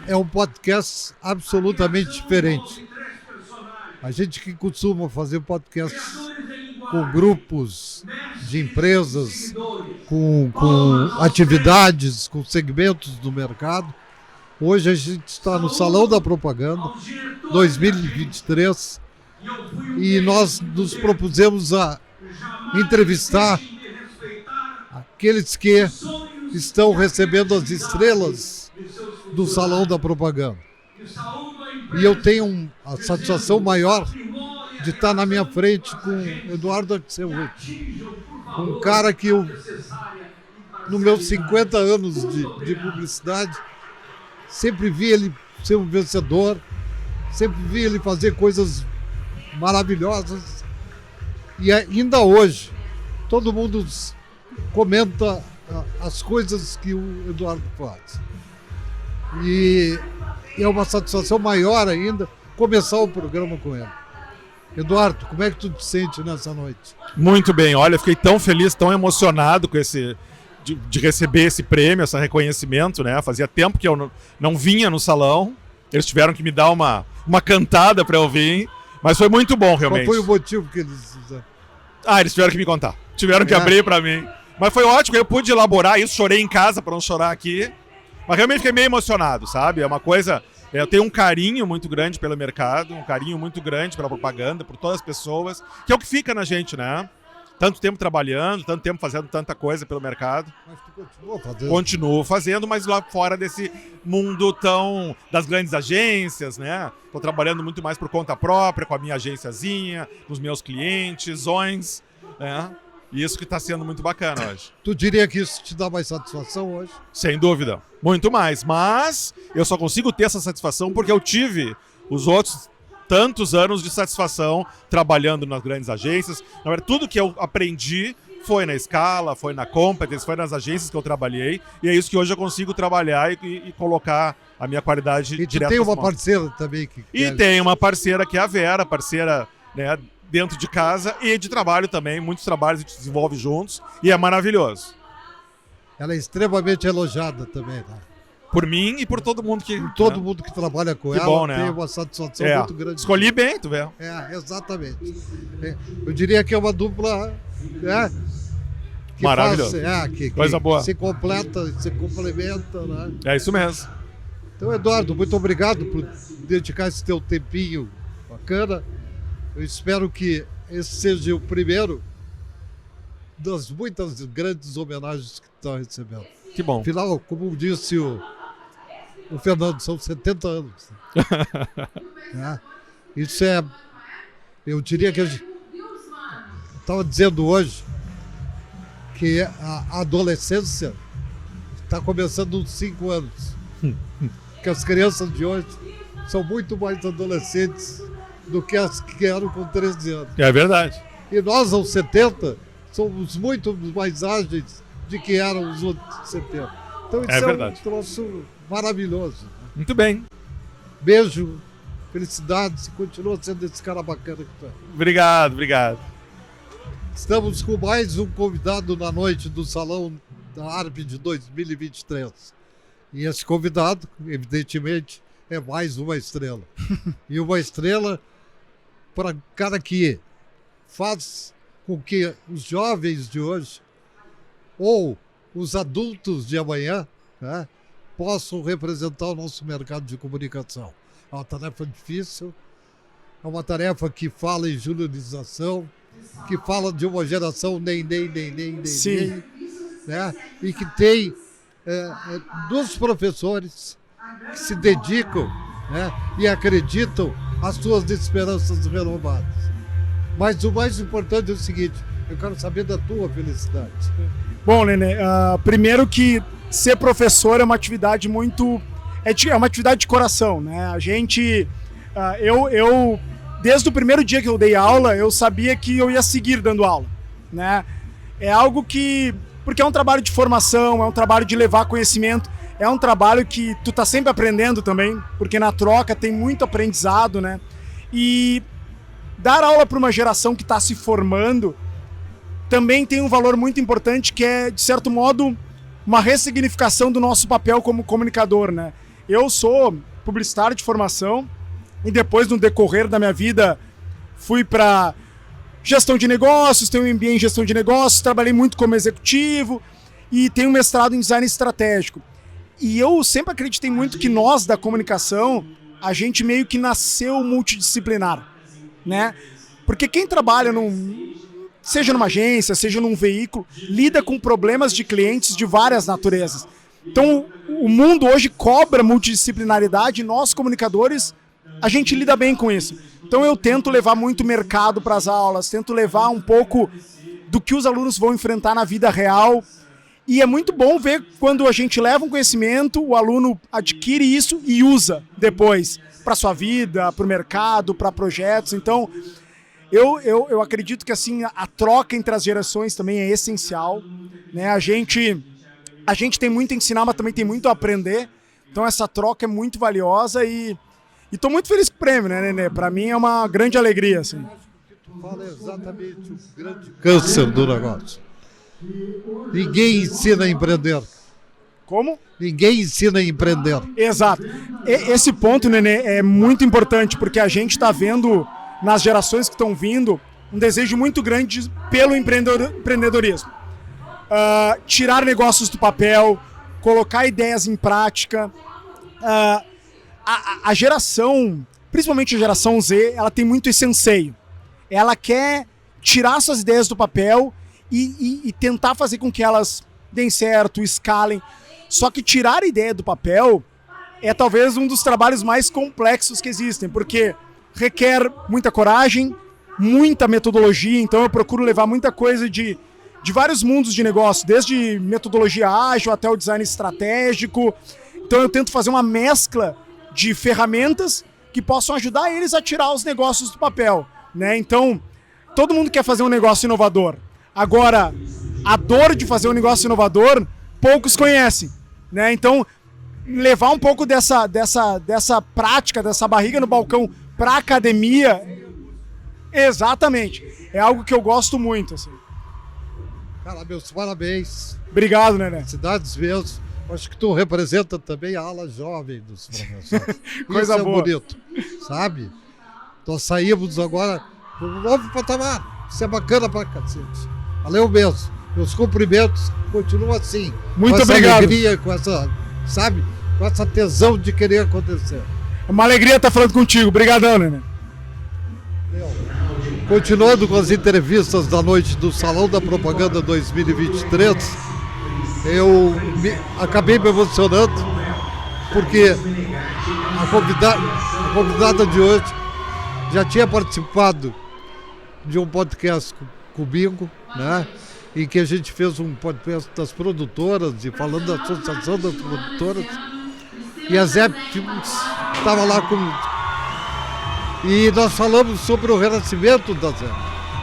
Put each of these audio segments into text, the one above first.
é um podcast absolutamente diferente. A gente que costuma fazer podcasts com grupos de empresas, com atividades, com segmentos do mercado. Hoje a gente está no Salão da Propaganda 2023 e nós nos propusemos a entrevistar aqueles que estão recebendo as estrelas do Salão da Propaganda. E eu tenho a satisfação maior de estar na minha frente com o Eduardo Axelrod, um cara que eu, nos meus 50 anos de publicidade, sempre vi ele ser um vencedor, sempre vi ele fazer coisas maravilhosas. E ainda hoje, todo mundo comenta as coisas que o Eduardo faz. E é uma satisfação maior ainda começar o programa com ele. Eduardo, como é que tu te sente nessa noite? Muito bem, olha, eu fiquei tão feliz, tão emocionado com de receber esse prêmio, esse reconhecimento, né? Fazia tempo que eu não vinha no salão, eles tiveram que me dar uma cantada para eu vir, mas foi muito bom, realmente. Qual foi o motivo que eles fizeram? Eles tiveram que me contar, tiveram que abrir para mim. Mas foi ótimo, eu pude elaborar isso, chorei em casa para não chorar aqui. Mas realmente fiquei meio emocionado, sabe? É uma coisa... Eu tenho um carinho muito grande pelo mercado, um carinho muito grande pela propaganda, por todas as pessoas, que é o que fica na gente, né? Tanto tempo trabalhando, tanto tempo fazendo tanta coisa pelo mercado. Mas tu continua fazendo? Continuo fazendo, mas lá fora desse mundo das grandes agências, né? Estou trabalhando muito mais por conta própria, com a minha agenciazinha, com os meus clientes, né? E isso que está sendo muito bacana hoje. Tu diria que isso te dá mais satisfação hoje? Sem dúvida, muito mais. Mas eu só consigo ter essa satisfação porque eu tive os outros tantos anos de satisfação trabalhando nas grandes agências. Na verdade, tudo que eu aprendi foi na Scala, foi na Competence, foi nas agências que eu trabalhei. E é isso que hoje eu consigo trabalhar e colocar a minha qualidade direta. E tem uma parceira também que... E tem uma parceira que é a Vera, parceira, né, dentro de casa e de trabalho também. Muitos trabalhos a gente desenvolve juntos e é maravilhoso. Ela é extremamente elogiada também, né? Por mim e por todo mundo que... Todo mundo que trabalha com ela bom, né? Tem uma satisfação muito grande. Escolhi bem, tu vê. Exatamente. Eu diria que é uma dupla... que maravilhoso. Coisa boa. Se completa, se complementa, né? É isso mesmo. Então, Eduardo, muito obrigado por dedicar esse teu tempinho bacana. Eu espero que esse seja o primeiro das muitas grandes homenagens que tu está recebendo. Que bom. Afinal, como disse o Fernando, são 70 anos. Isso é... Eu diria que... Estava dizendo hoje que a adolescência está começando uns 5 anos. Que as crianças de hoje são muito mais adolescentes do que as que eram com 13 anos. É verdade. E nós, aos 70, somos muito mais ágeis de que eram os outros 70. Então isso é um troço maravilhoso. Muito bem. Beijo, felicidades e continua sendo esse cara bacana que tu é. Obrigado, obrigado. Estamos com mais um convidado na noite do Salão da ARP de 2023. E esse convidado, evidentemente, é mais uma estrela. E uma estrela para cara que faz com que os jovens de hoje ou os adultos de amanhã, né, possam representar o nosso mercado de comunicação. É uma tarefa difícil, é uma tarefa que fala em juniorização, que fala de uma geração nem, né, e que tem dos professores que se dedicam, né, e acreditam as suas esperanças renovadas. Mas o mais importante é o seguinte, eu quero saber da tua felicidade. Bom, Nenê, primeiro que ser professor é uma atividade muito... É uma atividade de coração, né? A gente... eu desde o primeiro dia que eu dei aula, eu sabia que eu ia seguir dando aula, né? É algo que... Porque é um trabalho de formação, é um trabalho de levar conhecimento, é um trabalho que tu tá sempre aprendendo também, porque na troca tem muito aprendizado, né? E dar aula para uma geração que está se formando também tem um valor muito importante, que é, de certo modo, uma ressignificação do nosso papel como comunicador, né? Eu sou publicitário de formação e depois, no decorrer da minha vida, fui para gestão de negócios, tenho um MBA em gestão de negócios, trabalhei muito como executivo e tenho um mestrado em design estratégico. E eu sempre acreditei muito que nós, da comunicação, a gente meio que nasceu multidisciplinar, né? Porque quem trabalha seja numa agência, seja num veículo, lida com problemas de clientes de várias naturezas. Então, o mundo hoje cobra multidisciplinaridade e nós, comunicadores, a gente lida bem com isso. Então, eu tento levar muito mercado para as aulas, tento levar um pouco do que os alunos vão enfrentar na vida real. E é muito bom ver quando a gente leva um conhecimento, o aluno adquire isso e usa depois para sua vida, para o mercado, para projetos. Então, eu acredito que assim, a troca entre as gerações também é essencial, né? A gente tem muito a ensinar, mas também tem muito a aprender. Então essa troca é muito valiosa e estou muito feliz com o prêmio, né, Nenê? Para mim é uma grande alegria. Assim. Tu fala exatamente o grande câncer do negócio. Ninguém ensina a empreender. Como? Ninguém ensina a empreender. Exato. Esse ponto, Nenê, é muito importante, porque a gente está vendo nas gerações que estão vindo um desejo muito grande pelo empreendedorismo. Tirar negócios do papel, colocar ideias em prática. A geração, principalmente a geração Z, ela tem muito esse anseio. Ela quer tirar suas ideias do papel e tentar fazer com que elas deem certo, escalem. Só que tirar a ideia do papel é talvez um dos trabalhos mais complexos que existem, porque requer muita coragem, muita metodologia. Então eu procuro levar muita coisa de vários mundos de negócio, desde metodologia ágil até o design estratégico. Então eu tento fazer uma mescla de ferramentas que possam ajudar eles a tirar os negócios do papel, né? Então, todo mundo quer fazer um negócio inovador. Agora, a dor de fazer um negócio inovador, poucos conhecem, né? Então, levar um pouco dessa prática, dessa barriga no balcão para a academia, exatamente, é algo que eu gosto muito, assim. Cara, meus parabéns. Obrigado, Nené. Cidades mesmo. Acho que tu representa também a ala jovem dos professores. Coisa Isso boa. É bonito, sabe? Nós saímos agora um novo patamar. Isso é bacana pra cacete. Valeu mesmo. Meus cumprimentos. Continua assim. Muito com essa obrigado. alegria, com essa, sabe? Com essa tesão de querer acontecer. É uma alegria estar falando contigo. Obrigadão, Nené. Continuando com as entrevistas da noite do Salão da Propaganda 2023, eu acabei me emocionando porque a convidada de hoje já tinha participado de um podcast comigo, né? Em que a gente fez um podcast das produtoras e falando da Associação das Produtoras. E a Zé estava lá comigo. E nós falamos sobre o renascimento da Zé,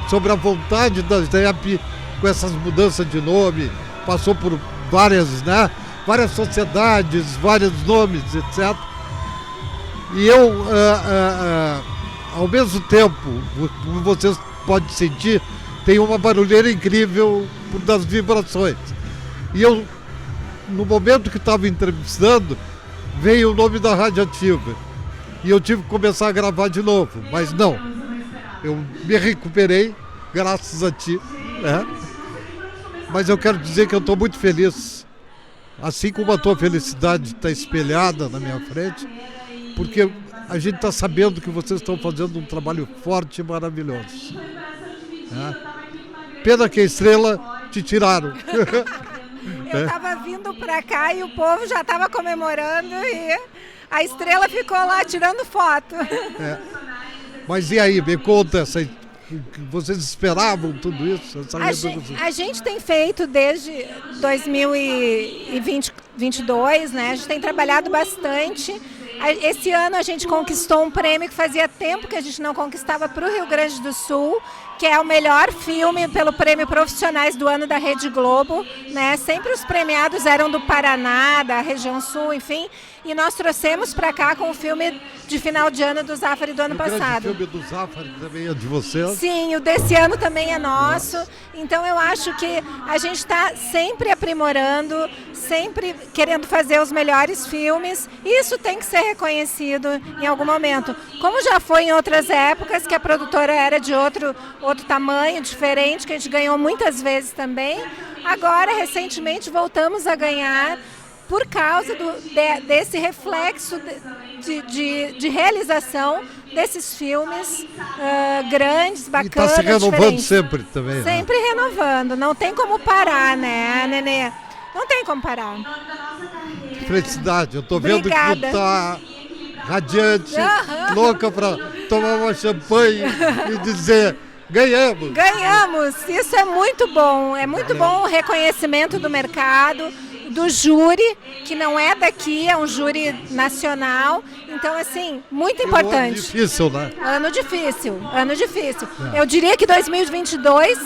sobre a vontade da Zé com essas mudanças de nome, passou por várias sociedades, vários nomes, etc. E eu, ao mesmo tempo, como vocês podem sentir, tem uma barulheira incrível das vibrações. E eu, no momento que estava entrevistando, veio o nome da Rádio Ativa. E eu tive que começar a gravar de novo, mas não. Eu me recuperei, graças a ti, né? Mas eu quero dizer que eu estou muito feliz, assim como a tua felicidade está espelhada na minha frente, porque a gente está sabendo que vocês estão fazendo um trabalho forte e maravilhoso. Né? Pena que a estrela te tiraram. Eu estava vindo para cá e o povo já estava comemorando e a estrela ficou lá tirando foto. Mas e aí, me conta, vocês esperavam tudo isso? A gente tem feito desde 2022, né? A gente tem trabalhado bastante. Esse ano a gente conquistou um prêmio que fazia tempo que a gente não conquistava para o Rio Grande do Sul, que é o melhor filme pelo Prêmio Profissionais do Ano da Rede Globo, né? Sempre os premiados eram do Paraná, da região sul, enfim, e nós trouxemos para cá com o filme de final de ano do Zafari do ano passado. O filme do Zafari também é de vocês? Sim, o desse ano também é nosso. Então eu acho que a gente está sempre aprimorando, sempre querendo fazer os melhores filmes. E isso tem que ser reconhecido em algum momento. Como já foi em outras épocas, que a produtora era de outro tamanho, diferente, que a gente ganhou muitas vezes também. Agora, recentemente, voltamos a ganhar por causa desse reflexo de realização desses filmes grandes, bacanas, e está se renovando diferentes. sempre também. Sempre renovando, não tem como parar, né, Nenê? Não tem como parar. Que felicidade, eu tô vendo Obrigada. que tu tá radiante, louca para tomar uma champanhe e dizer: ganhamos! Ganhamos! Isso é muito bom o reconhecimento do mercado, do júri, que não é daqui, é um júri nacional. Então, assim, muito importante. É difícil, né? Ano difícil. Eu diria que 2022,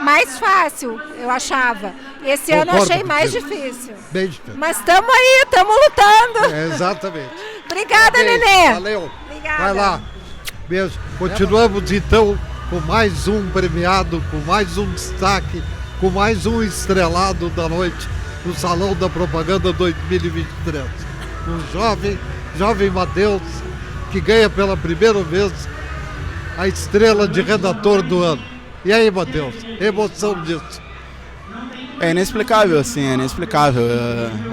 mais fácil, eu achava. Esse ano eu achei mais difícil. Bem difícil. Mas estamos aí, estamos lutando. Exatamente. Obrigada, Beijo, Nenê. Valeu. Obrigada. Vai lá. Beijo. Continuamos, então, com mais um premiado, com mais um destaque, com mais um estrelado da noite no Salão da Propaganda 2023. Um jovem Matheus, que ganha pela primeira vez a estrela de redator do ano. E aí, Matheus, emoção disso? É inexplicável, assim, é inexplicável.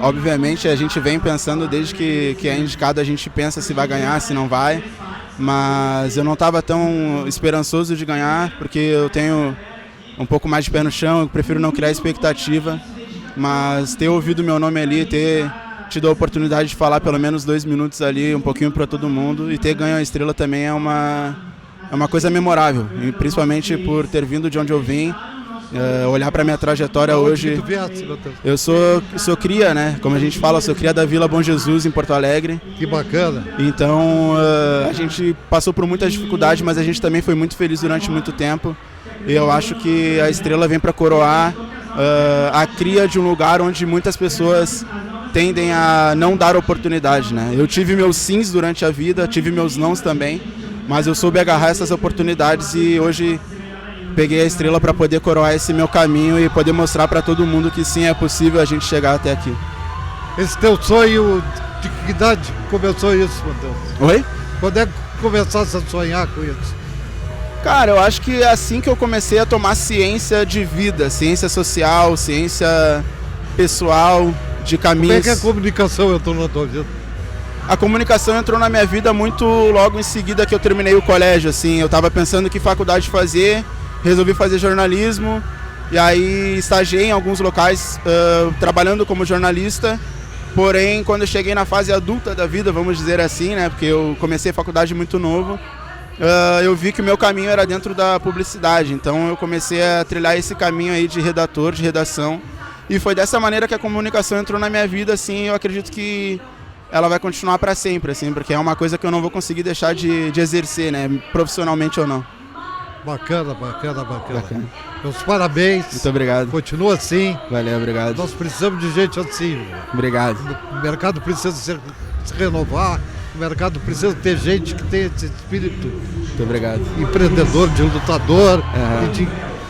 Obviamente a gente vem pensando desde que é indicado, a gente pensa se vai ganhar, se não vai, mas eu não estava tão esperançoso de ganhar, porque eu tenho um pouco mais de pé no chão, eu prefiro não criar expectativa, mas ter ouvido meu nome ali, ter tido a oportunidade de falar pelo menos 2 minutos ali, um pouquinho para todo mundo, e ter ganho a estrela também é uma coisa memorável, e principalmente por ter vindo de onde eu vim. Olhar para minha trajetória hoje, eu sou cria, né? Como a gente fala, sou cria da Vila Bom Jesus em Porto Alegre. Que bacana. Então a gente passou por muita dificuldade, mas a gente também foi muito feliz durante muito tempo. E eu acho que a estrela vem para coroar a cria de um lugar onde muitas pessoas tendem a não dar oportunidade, né? Eu tive meus sims durante a vida, tive meus nãos também, mas eu soube agarrar essas oportunidades e hoje peguei a estrela para poder coroar esse meu caminho e poder mostrar para todo mundo que sim, é possível a gente chegar até aqui. Esse teu sonho, de que idade começou isso, Matheus? Oi? Quando é que começasse a sonhar com isso? Cara, eu acho que é assim que eu comecei a tomar ciência de vida, ciência social, ciência pessoal, de caminhos. Como é que a comunicação entrou na tua vida? A comunicação entrou na minha vida muito logo em seguida que eu terminei o colégio, assim. Eu estava pensando que faculdade fazer, resolvi fazer jornalismo, e aí estagiei em alguns locais trabalhando como jornalista, porém quando eu cheguei na fase adulta da vida, vamos dizer assim, né, porque eu comecei a faculdade muito novo, eu vi que o meu caminho era dentro da publicidade, então eu comecei a trilhar esse caminho aí de redator, de redação, e foi dessa maneira que a comunicação entrou na minha vida, assim, eu acredito que ela vai continuar para sempre, assim, porque é uma coisa que eu não vou conseguir deixar de exercer, né, profissionalmente ou não. Bacana. Meus parabéns. Muito obrigado. Continua assim. Valeu, obrigado. Nós precisamos de gente assim. Obrigado. O mercado precisa se renovar. O mercado precisa ter gente que tenha esse espírito Muito obrigado. empreendedor, de lutador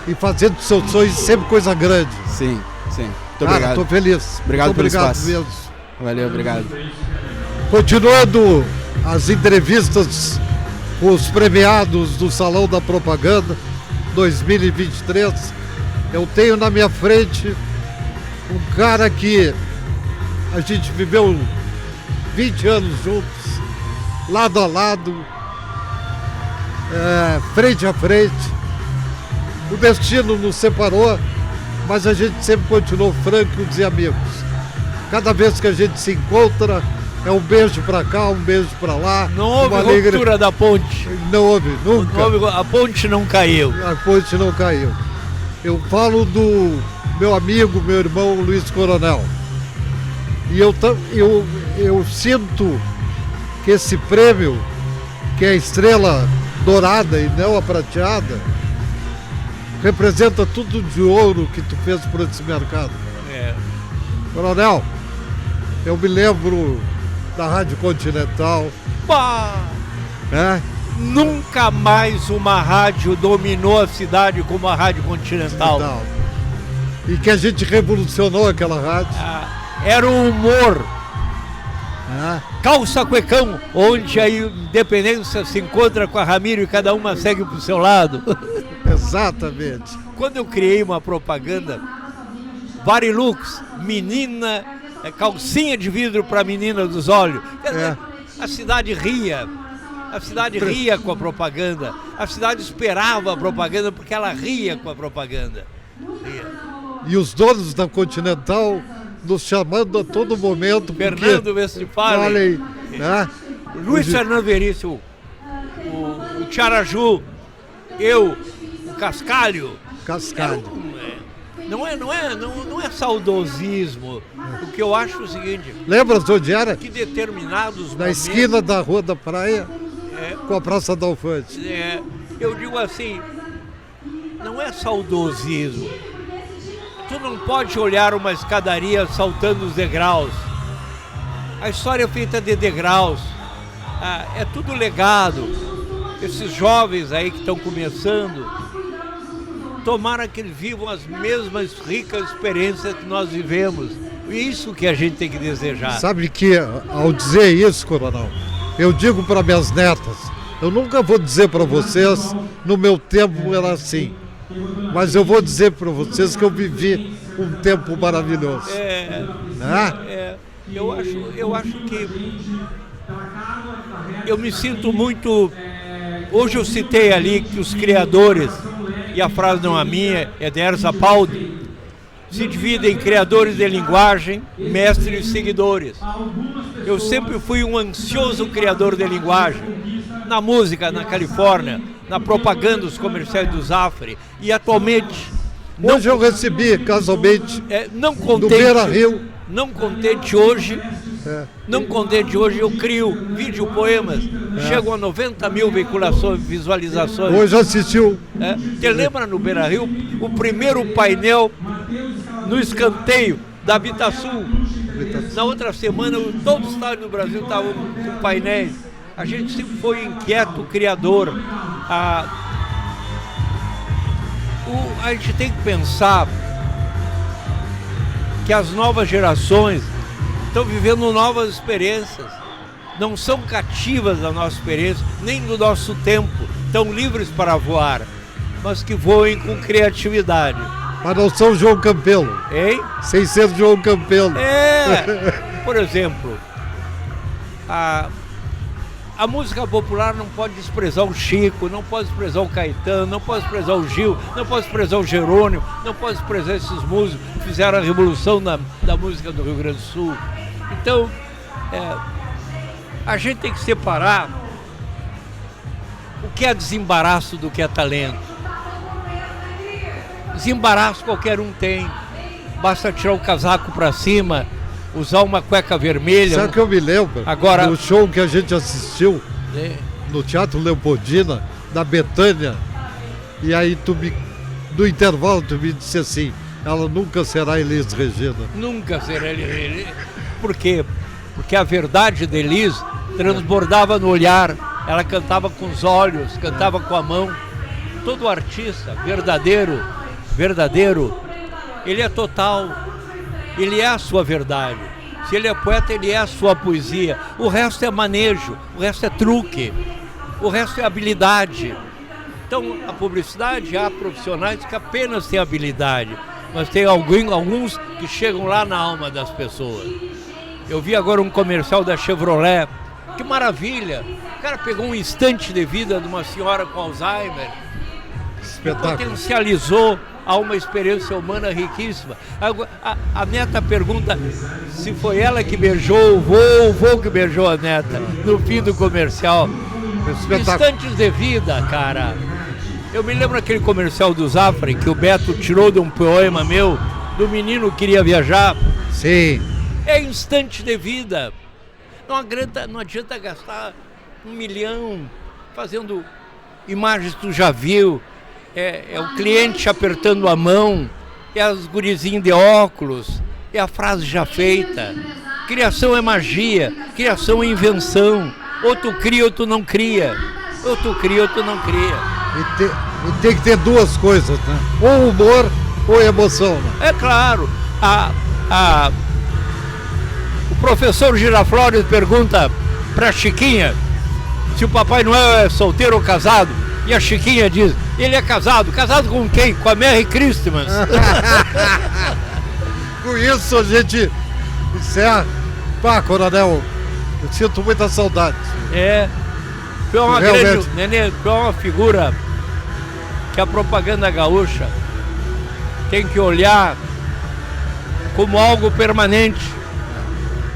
e fazendo dos seus sonhos sempre coisa grande. Sim. Muito Cara, obrigado. estou feliz. Obrigado pelo espaço. Mesmo. Valeu, obrigado. Continuando as entrevistas com os premiados do Salão da Propaganda 2023, eu tenho na minha frente um cara que a gente viveu 20 anos juntos, lado a lado, frente a frente. O destino nos separou, mas a gente sempre continuou francos e amigos. Cada vez que a gente se encontra, é um beijo pra cá, um beijo pra lá. Não houve ruptura da ponte. Não houve, nunca. A ponte não caiu. A ponte não caiu. Eu falo do meu amigo, meu irmão Luiz Coronel. E eu sinto que esse prêmio, que é a estrela dourada e não a prateada, representa tudo de ouro que tu fez por esse mercado. É. Coronel, eu me lembro da Rádio Continental, Bah, né? nunca mais uma rádio dominou a cidade como a Rádio Continental. E que a gente revolucionou aquela rádio. Era o humor. Né? Calça Cuecão, onde a independência se encontra com a Ramiro e cada uma segue pro seu lado. Exatamente. Quando eu criei uma propaganda, Varilux, menina, calcinha de vidro para menina dos olhos. Quer dizer, a cidade ria. A cidade ria com a propaganda. A cidade esperava a propaganda porque ela ria com a propaganda. Ria. E os donos da Continental nos chamando a todo momento. Fernando Westphalen, olha aí, né? Luiz Fernando Veríssimo, o Tcharaju, eu, o Cascalho. Cascalho. Não é saudosismo. O que eu acho é o seguinte. Lembra onde era? Que determinados Na momentos, esquina da Rua da Praia, com a Praça da Alfante. eu digo assim, não é saudosismo. Tu não pode olhar uma escadaria saltando os degraus. A história é feita de degraus. É tudo legado. Esses jovens aí que estão começando, tomara que eles vivam as mesmas ricas experiências que nós vivemos. Isso que a gente tem que desejar. Sabe que, ao dizer isso, Coronel, eu digo para minhas netas, eu nunca vou dizer para vocês, no meu tempo era assim, mas eu vou dizer para vocês que eu vivi um tempo maravilhoso. Eu acho que eu me sinto muito. Hoje eu citei ali que os criadores, e a frase não é minha, é de Erza Paldi, se dividem em criadores de linguagem, mestres e seguidores. Eu sempre fui um ansioso criador de linguagem, na música, na Califórnia, na propaganda dos comerciais do Zafre, e atualmente... Hoje eu recebi, casualmente, não do contente, Beira Rio. Não contente hoje, eu crio vídeo-poemas, chegam a 90 mil visualizações. Hoje assistiu. Você lembra no Beira Rio, o primeiro painel no escanteio da Habitasul? Na outra semana, todo o estado do Brasil estava com painéis. A gente sempre foi inquieto, criador. A gente tem que pensar que as novas gerações estão vivendo novas experiências, não são cativas da nossa experiência, nem do nosso tempo, estão livres para voar, mas que voem com criatividade. Mas não são João Campelo. Hein? Sem ser João Campelo. Por exemplo, a música popular não pode desprezar o Chico, não pode desprezar o Caetano, não pode desprezar o Gil, não pode desprezar o Jerônimo, não pode desprezar esses músicos que fizeram a revolução da música do Rio Grande do Sul. Então, a gente tem que separar o que é desembaraço do que é talento. Desembaraço qualquer um tem, basta tirar o casaco para cima, usar uma cueca vermelha. Sabe que eu me lembro do show que a gente assistiu no Teatro Leopoldina, da Betânia, e aí no intervalo tu me disse assim, ela nunca será Elis Regina. Nunca será Elis Regina. Por quê? Porque a verdade de Elis transbordava no olhar, ela cantava com os olhos, cantava com a mão. Todo artista verdadeiro, ele é total. Ele é a sua verdade. Se ele é poeta, ele é a sua poesia. O resto é manejo, o resto é truque, o resto é habilidade. Então, a publicidade, há profissionais que apenas têm habilidade, mas tem alguns que chegam lá na alma das pessoas. Eu vi agora um comercial da Chevrolet, que maravilha. O cara pegou um instante de vida de uma senhora com Alzheimer, potencializou a uma experiência humana riquíssima. A neta pergunta se foi ela que beijou o vô que beijou a neta no fim do comercial. Instantes de vida, cara. Eu me lembro aquele comercial do Zafre que o Beto tirou de um poema meu, do menino que queria viajar. Sim. É instante de vida. Não adianta gastar 1 milhão fazendo imagens que tu já viu. é o cliente apertando a mão, é os gurizinhos de óculos, é a frase já feita. Criação é magia, criação é invenção. Ou tu cria ou tu não cria. Ou tu cria ou tu não cria. E tem que ter duas coisas, né? Ou humor ou emoção, né? É claro, o professor Giraflores pergunta pra Chiquinha se o Papai Noel é solteiro ou casado. E a Chiquinha diz, ele é casado. Casado com quem? Com a Merry Christmas. Com isso a gente encerra. Pá, Coronel, eu sinto muita saudade. Tu é uma Realmente. grande, Nenê, tu é uma figura que a propaganda gaúcha tem que olhar como algo permanente,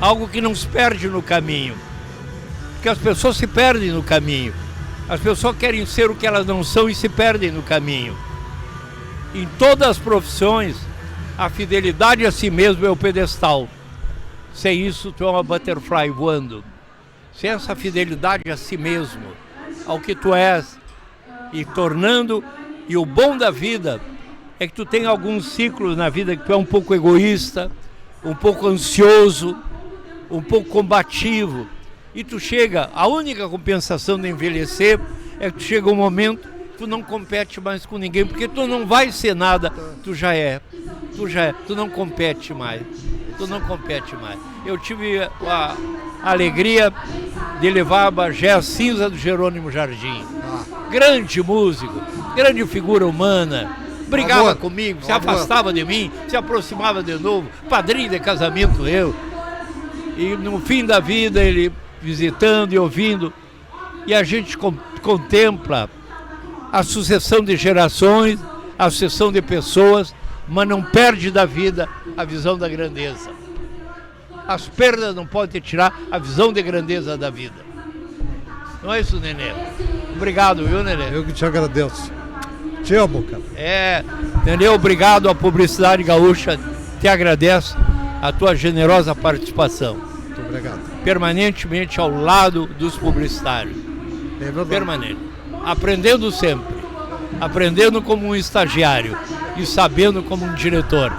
algo que não se perde no caminho, porque as pessoas se perdem no caminho, as pessoas querem ser o que elas não são e se perdem no caminho. Em todas as profissões, a fidelidade a si mesmo é o pedestal. Sem isso, tu é uma butterfly voando. Sem essa fidelidade a si mesmo, ao que tu és, e tornando, e o bom da vida é que tu tem alguns ciclos na vida que tu é um pouco egoísta, um pouco ansioso, um pouco combativo, e tu chega, a única compensação de envelhecer é que tu chega um momento que tu não compete mais com ninguém, porque tu não vai ser nada, tu já é, tu não compete mais. Eu tive a alegria de levar a Bagé a cinza do Jerônimo Jardim. Grande músico, grande figura humana, brigava comigo, se afastava de mim, se aproximava de novo, padrinho de casamento eu. E no fim da vida ele visitando e ouvindo, e a gente contempla a sucessão de gerações, a sucessão de pessoas, mas não perde da vida a visão da grandeza. As perdas não podem tirar a visão de grandeza da vida. Não é isso, Nenê? Obrigado, viu, Nenê? Eu que te agradeço. Te amo, cara. Nenê, obrigado. A Publicidade Gaúcha te agradece a tua generosa participação. Muito obrigado. Permanentemente ao lado dos publicitários. É verdade. Permanente. Aprendendo sempre. Aprendendo como um estagiário e sabendo como um diretor.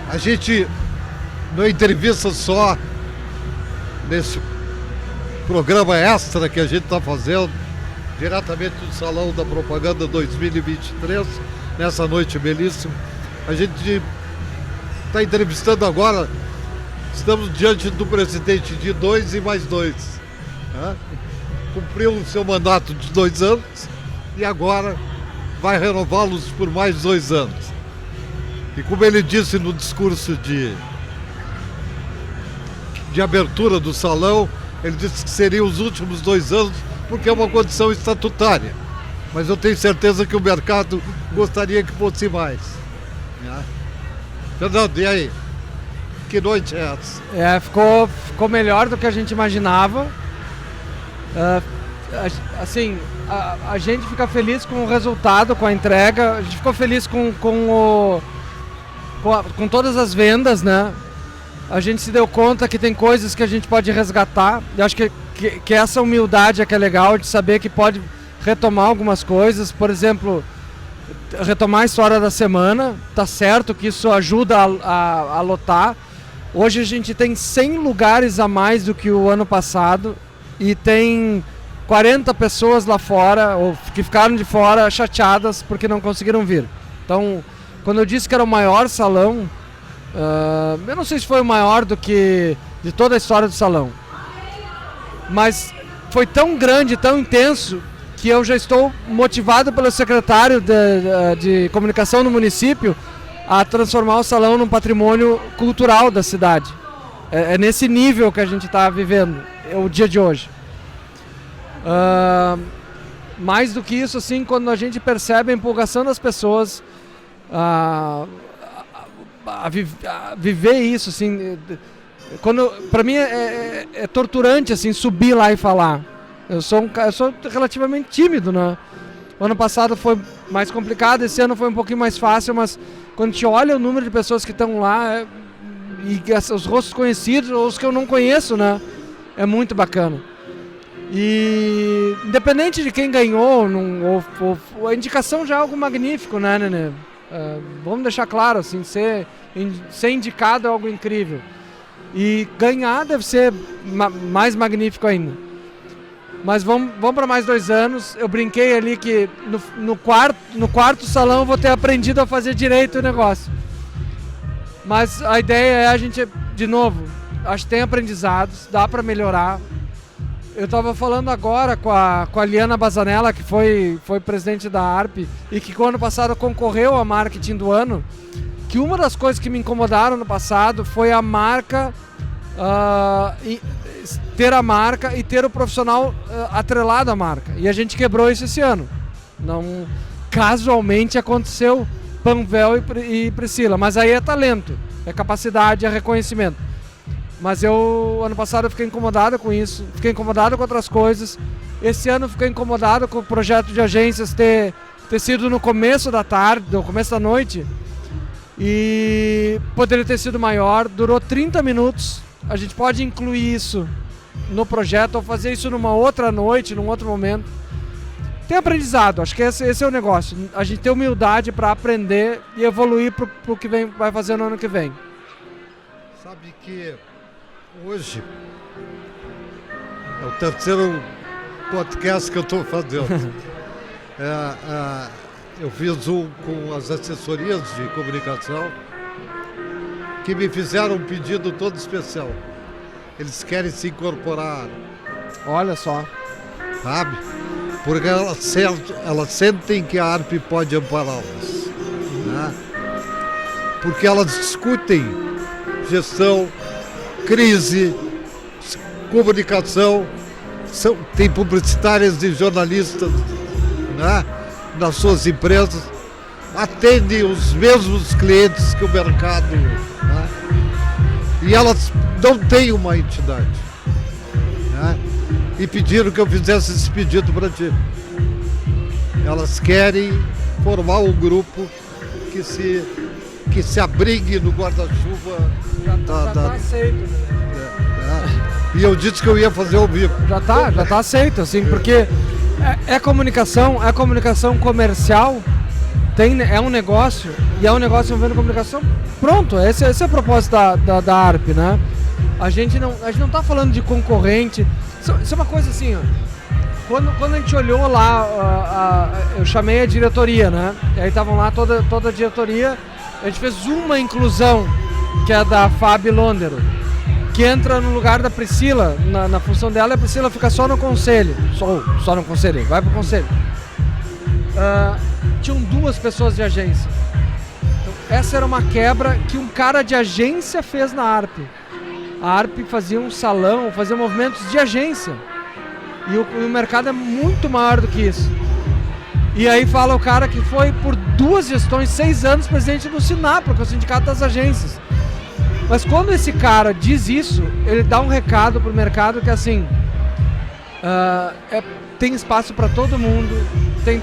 A gente não entrevista só nesse programa extra que a gente está fazendo, diretamente do Salão da Propaganda 2023, nessa noite belíssima. A gente está entrevistando agora, estamos diante do presidente de 2 e mais 2. Né? Cumpriu o seu mandato de 2 anos e agora vai renová-los por mais 2 anos. E como ele disse no discurso de abertura do salão, ele disse que seriam os últimos 2 anos porque é uma condição estatutária. Mas eu tenho certeza que o mercado gostaria que fosse mais. Né? Fernando, e aí? Que noite é essa? Ficou melhor do que a gente imaginava. A gente fica feliz com o resultado, com a entrega. A gente ficou feliz com todas as vendas, né? A gente se deu conta que tem coisas que a gente pode resgatar. Eu acho que essa humildade é que é legal, de saber que pode retomar algumas coisas. Por exemplo, retomar a história da semana. Tá certo que isso ajuda a lotar. Hoje a gente tem 100 lugares a mais do que o ano passado e tem 40 pessoas lá fora, ou que ficaram de fora, chateadas porque não conseguiram vir. Então, quando eu disse que era o maior salão, eu não sei se foi o maior do que de toda a história do salão, mas foi tão grande, tão intenso, que eu já estou motivado pelo secretário de comunicação do município a transformar o salão num patrimônio cultural da cidade. É nesse nível que a gente está vivendo, o dia de hoje. Mais do que isso, assim, quando a gente percebe a empolgação das pessoas a viver isso, assim, para mim é torturante, assim, subir lá e falar. Eu sou relativamente tímido, né? O ano passado foi mais complicado, esse ano foi um pouquinho mais fácil, mas quando a gente olha o número de pessoas que estão lá e os rostos conhecidos ou os que eu não conheço, né? É muito bacana. E independente de quem ganhou, a indicação já é algo magnífico, né, Nenê? Vamos deixar claro, assim, ser indicado é algo incrível. E ganhar deve ser mais magnífico ainda. Mas vamos para mais 2 anos. Eu brinquei ali que no quarto salão eu vou ter aprendido a fazer direito o negócio. Mas a ideia é a gente, de novo, acho que tem aprendizados, dá para melhorar. Eu estava falando agora com a Liana Bazanella, que foi presidente da ARP e que ano passado concorreu a marketing do ano, que uma das coisas que me incomodaram no passado foi a marca, ter a marca e ter o profissional atrelado à marca. E a gente quebrou isso esse ano. Não, casualmente aconteceu Panvel e Priscila, mas aí é talento, é capacidade, é reconhecimento. Mas ano passado eu fiquei incomodado com isso, fiquei incomodado com outras coisas. Esse ano eu fiquei incomodado com o projeto de agências ter sido no começo da tarde, no começo da noite. E poderia ter sido maior, durou 30 minutos. A gente pode incluir isso no projeto ou fazer isso numa outra noite, num outro momento. Tem aprendizado, acho que esse é o negócio. A gente tem humildade para aprender e evoluir pro que vai fazer no ano que vem. Sabe que hoje é o terceiro podcast que eu estou fazendo. Eu fiz um com as assessorias de comunicação que me fizeram um pedido todo especial. Eles querem se incorporar. Olha só. Sabe? Porque elas sentem que a ARP pode ampará-las. Né? Porque elas discutem gestão, crise, comunicação, tem publicitárias e jornalistas, né, nas suas empresas, atendem os mesmos clientes que o mercado, né, e elas não têm uma entidade, né, e pediram que eu fizesse esse pedido para ti. Elas querem formar um grupo que se abrigue no guarda-chuva. Já tá aceito, né? E eu disse que eu ia fazer ao vivo. Já tá aceito, assim, porque é comunicação comercial, é um negócio, e é um negócio envolvendo comunicação. Pronto, esse é o propósito da ARP, né? A gente não tá falando de concorrente. Isso é uma coisa assim, ó. Quando a gente olhou lá, eu chamei a diretoria, né? E aí estavam lá toda a diretoria. A gente fez uma inclusão, que é da Fábio Londero, que entra no lugar da Priscila, na função dela, e a Priscila fica só no conselho. Só no conselho, vai pro conselho. Tinham 2 pessoas de agência. Então, essa era uma quebra que um cara de agência fez na ARP. A ARP fazia um salão, fazia movimentos de agência. E o mercado é muito maior do que isso. E aí fala o cara que foi por 2 gestões, 6 anos presidente do Sinapro, que é o Sindicato das Agências. Mas quando esse cara diz isso, ele dá um recado pro mercado que assim, tem espaço para todo mundo, tem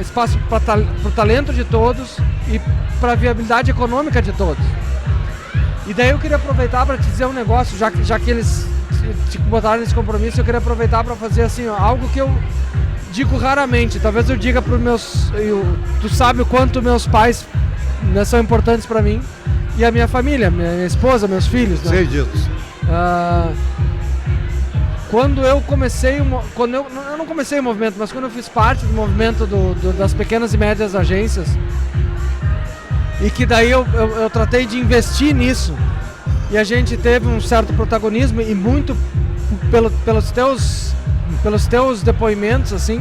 espaço para o talento de todos e para a viabilidade econômica de todos. E daí eu queria aproveitar para te dizer um negócio, já que eles te botaram nesse compromisso, eu queria aproveitar para fazer assim, ó, algo que eu digo raramente. Talvez eu diga para os meus... Tu sabe o quanto meus pais, né, são importantes para mim. E a minha família, minha esposa, meus filhos. Né? Sei disso. Quando eu comecei... eu não comecei o movimento, mas quando eu fiz parte do movimento das pequenas e médias agências, e que daí eu tratei de investir nisso, e a gente teve um certo protagonismo, e muito pelos teus depoimentos, assim,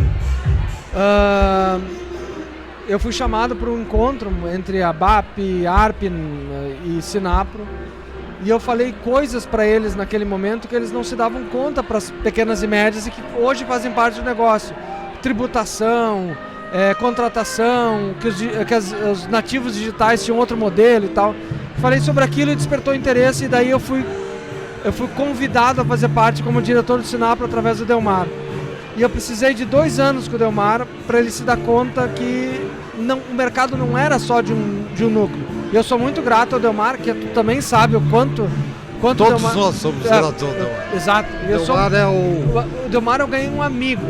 eu fui chamado para um encontro entre a BAP, ARP e Sinapro, e eu falei coisas para eles naquele momento que eles não se davam conta para as pequenas e médias e que hoje fazem parte do negócio. Tributação, contratação, que os nativos digitais tinham outro modelo e tal. Falei sobre aquilo e despertou interesse, e daí eu fui convidado a fazer parte como diretor do Sinapro através do Delmar. E eu precisei de 2 anos com o Delmar para ele se dar conta que o mercado não era só de um núcleo. E eu sou muito grato ao Delmar, que tu também sabe o quanto Quanto Todos nós somos gratos ao Delmar. Exato. Eu sou, Delmar é o... o Delmar eu ganhei um amigo.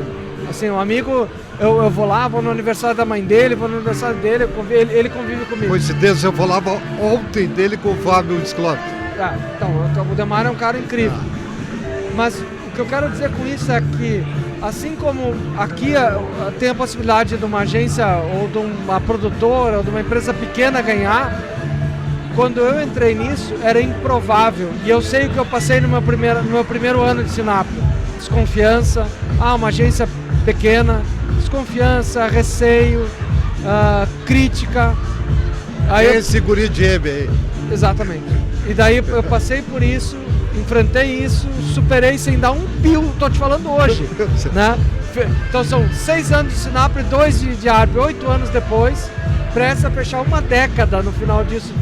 Assim, um amigo, eu vou lá, vou no aniversário da mãe dele, vou no aniversário dele, ele convive comigo. Coincidência, eu falava ontem dele com o Fábio Schlott. Então, o Delmar é um cara incrível. Mas o que eu quero dizer com isso é que, assim como aqui tem a possibilidade de uma agência ou de uma produtora ou de uma empresa pequena ganhar, quando eu entrei nisso era improvável. E eu sei o que eu passei no meu primeiro ano de Sinap. Desconfiança, uma agência pequena, desconfiança, receio, crítica. Aí Esse guri de MBA. Exatamente. E daí eu passei por isso, enfrentei isso, superei sem dar um pio, tô te falando hoje, né? Então são 6 anos de Sinap e 2 de ARP, 8 anos depois, prestes a fechar uma década no final disso,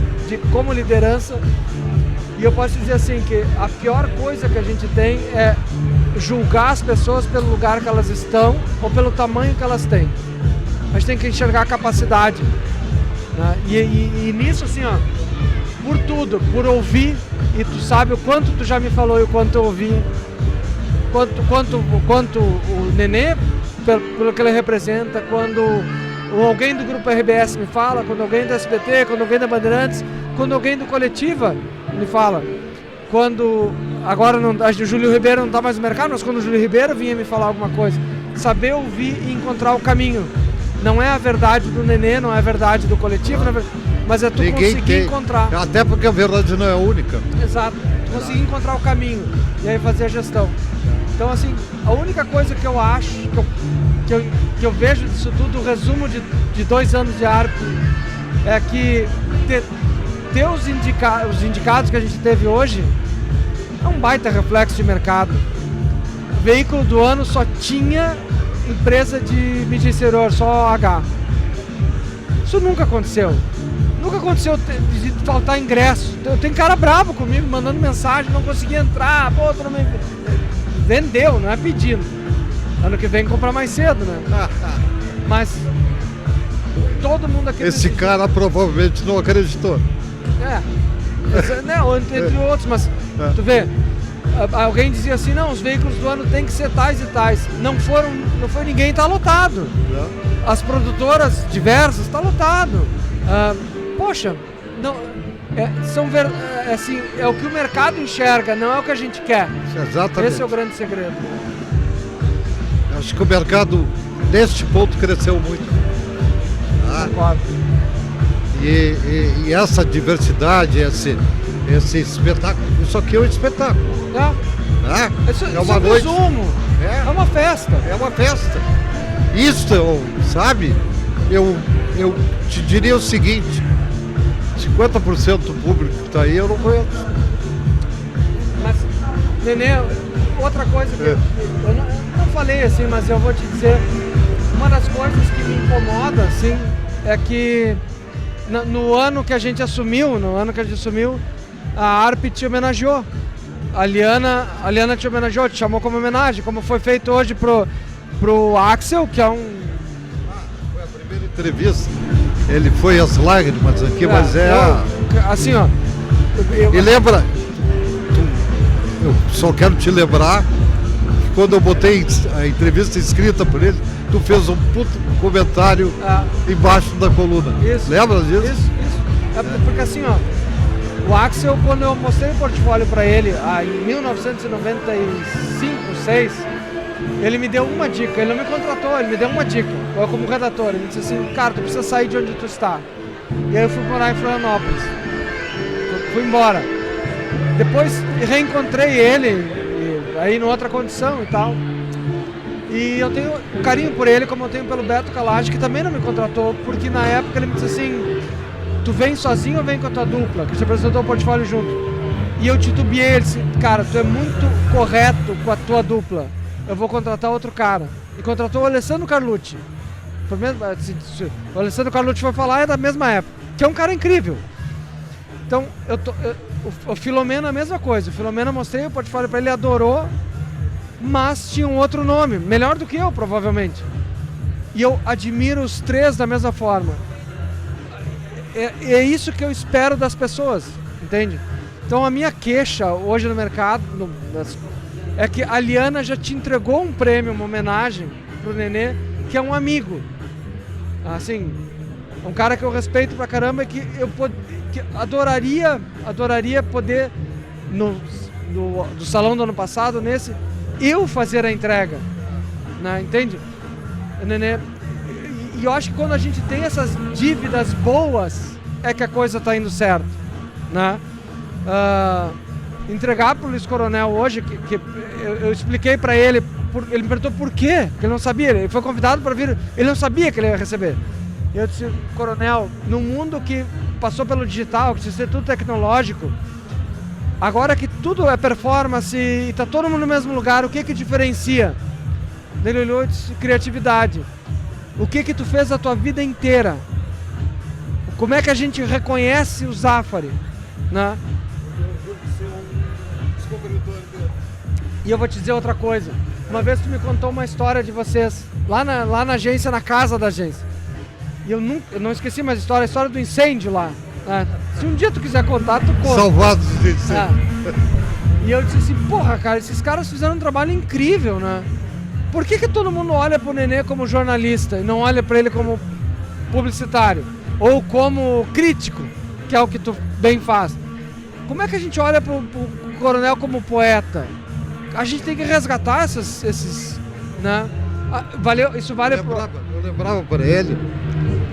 como liderança. E eu posso dizer assim, que a pior coisa que a gente tem é julgar as pessoas pelo lugar que elas estão ou pelo tamanho que elas têm. A gente tem que enxergar a capacidade, né? E nisso, assim, ó, por tudo, por ouvir, e tu sabe o quanto tu já me falou e o quanto eu ouvi, quanto o Nenê, pelo que ele representa, quando alguém do Grupo RBS me fala, quando alguém do SBT, quando alguém da Bandeirantes, quando alguém do Coletiva me fala, quando agora o Júlio Ribeiro não está mais no mercado, mas quando o Júlio Ribeiro vinha me falar alguma coisa, saber ouvir e encontrar o caminho. Não é a verdade do Nenê, não é a verdade do Coletivo, mas é tu conseguir encontrar. Até porque a verdade não é única. Exato, tu conseguir encontrar o caminho e aí fazer a gestão. Então, assim, a única coisa que eu acho, que eu vejo disso tudo, o resumo de 2 anos de ARP, é que ter os indicados que a gente teve hoje é um baita reflexo de mercado. Veículo do ano só tinha empresa de mídia exterior, só H. Isso nunca aconteceu. Nunca aconteceu de faltar ingresso. Tem cara bravo comigo, mandando mensagem, não consegui entrar, pô, tu não me... Vendeu, não é pedindo. Ano que vem comprar mais cedo, né? Mas todo mundo aqui... Esse cara provavelmente não acreditou. Não, entre outros, mas tu vê, alguém dizia assim, não, os veículos do ano tem que ser tais e tais. Não foi ninguém, tá lotado. As produtoras diversas, tá lotado. Poxa, não, assim, é o que o mercado enxerga, não é o que a gente quer. Exatamente. Esse é o grande segredo. Acho que o mercado, neste ponto, cresceu muito. Concordo. E essa diversidade, esse espetáculo, isso aqui é um espetáculo. Isso é uma noite. Resumo. É uma festa. É uma festa. Isso, sabe, eu te diria o seguinte, 50% do público que está aí eu não conheço. Mas, Nenê, outra coisa que eu não falei assim, mas eu vou te dizer, uma das coisas que me incomoda, assim, é que no ano que a gente assumiu, a ARP te homenageou. A Liana te homenageou, te chamou como homenagem, como foi feito hoje pro Axel, que é um... Foi a primeira entrevista. Ele foi às lágrimas aqui, mas assim, ó... E lembra... Eu só quero te lembrar que quando eu botei a entrevista escrita por ele, tu fez um puto comentário embaixo da coluna. Isso. Lembra disso? Isso. Porque assim, ó... O Axel, quando eu mostrei o portfólio para ele, em 1995, 6, ele me deu uma dica. Ele não me contratou, ele me deu uma dica. Eu como redator, ele me disse assim, cara, tu precisa sair de onde tu está. E aí eu fui morar em Florianópolis. Fui embora. Depois reencontrei ele, aí em outra condição e tal. E eu tenho um carinho por ele, como eu tenho pelo Beto Calage, que também não me contratou, porque na época ele me disse assim... Tu vem sozinho ou vem com a tua dupla? Que te apresentou o portfólio junto. E eu titubeei, ele disse, cara, tu é muito correto com a tua dupla. Eu vou contratar outro cara. E contratou o Alessandro Carlucci. Foi mesmo, assim, o Alessandro Carlucci foi falar, é da mesma época. Que é um cara incrível. Então, o Filomeno é a mesma coisa. O Filomeno, eu mostrei o portfólio pra ele, ele adorou, mas tinha um outro nome. Melhor do que eu, provavelmente. E eu admiro os 3 da mesma forma. É isso que eu espero das pessoas, entende? Então a minha queixa hoje no mercado é que a Liana já te entregou um prêmio, uma homenagem pro Nenê, que é um amigo. Assim, um cara que eu respeito pra caramba e que que adoraria poder do salão do ano passado, eu fazer a entrega, né? Entende? Nenê, e eu acho que quando a gente tem essas dívidas boas, é que a coisa tá indo certo, né? Entregar pro Luiz Coronel hoje, que eu expliquei para ele, ele me perguntou por quê, que ele não sabia, ele foi convidado para vir, ele não sabia que ele ia receber. Eu disse, Coronel, num mundo que passou pelo digital, que precisa ser tudo tecnológico, agora que tudo é performance e tá todo mundo no mesmo lugar, o que diferencia? Ele olhou e disse, criatividade. O que tu fez a tua vida inteira? Como é que a gente reconhece o Zafari, né? E eu vou te dizer outra coisa. Uma vez tu me contou uma história de vocês, lá na agência, na casa da agência. E eu não esqueci mais a história do incêndio lá. Né? Se um dia tu quiser contar, tu conta. Salvados de incêndio. E eu disse assim, porra, cara, esses caras fizeram um trabalho incrível, né? Por que todo mundo olha pro Nenê como jornalista e não olha pra ele como publicitário? Ou como crítico, que é o que tu bem faz? Como é que a gente olha pro Coronel como poeta? A gente tem que resgatar esses né? Isso vale... Eu lembrava para ele,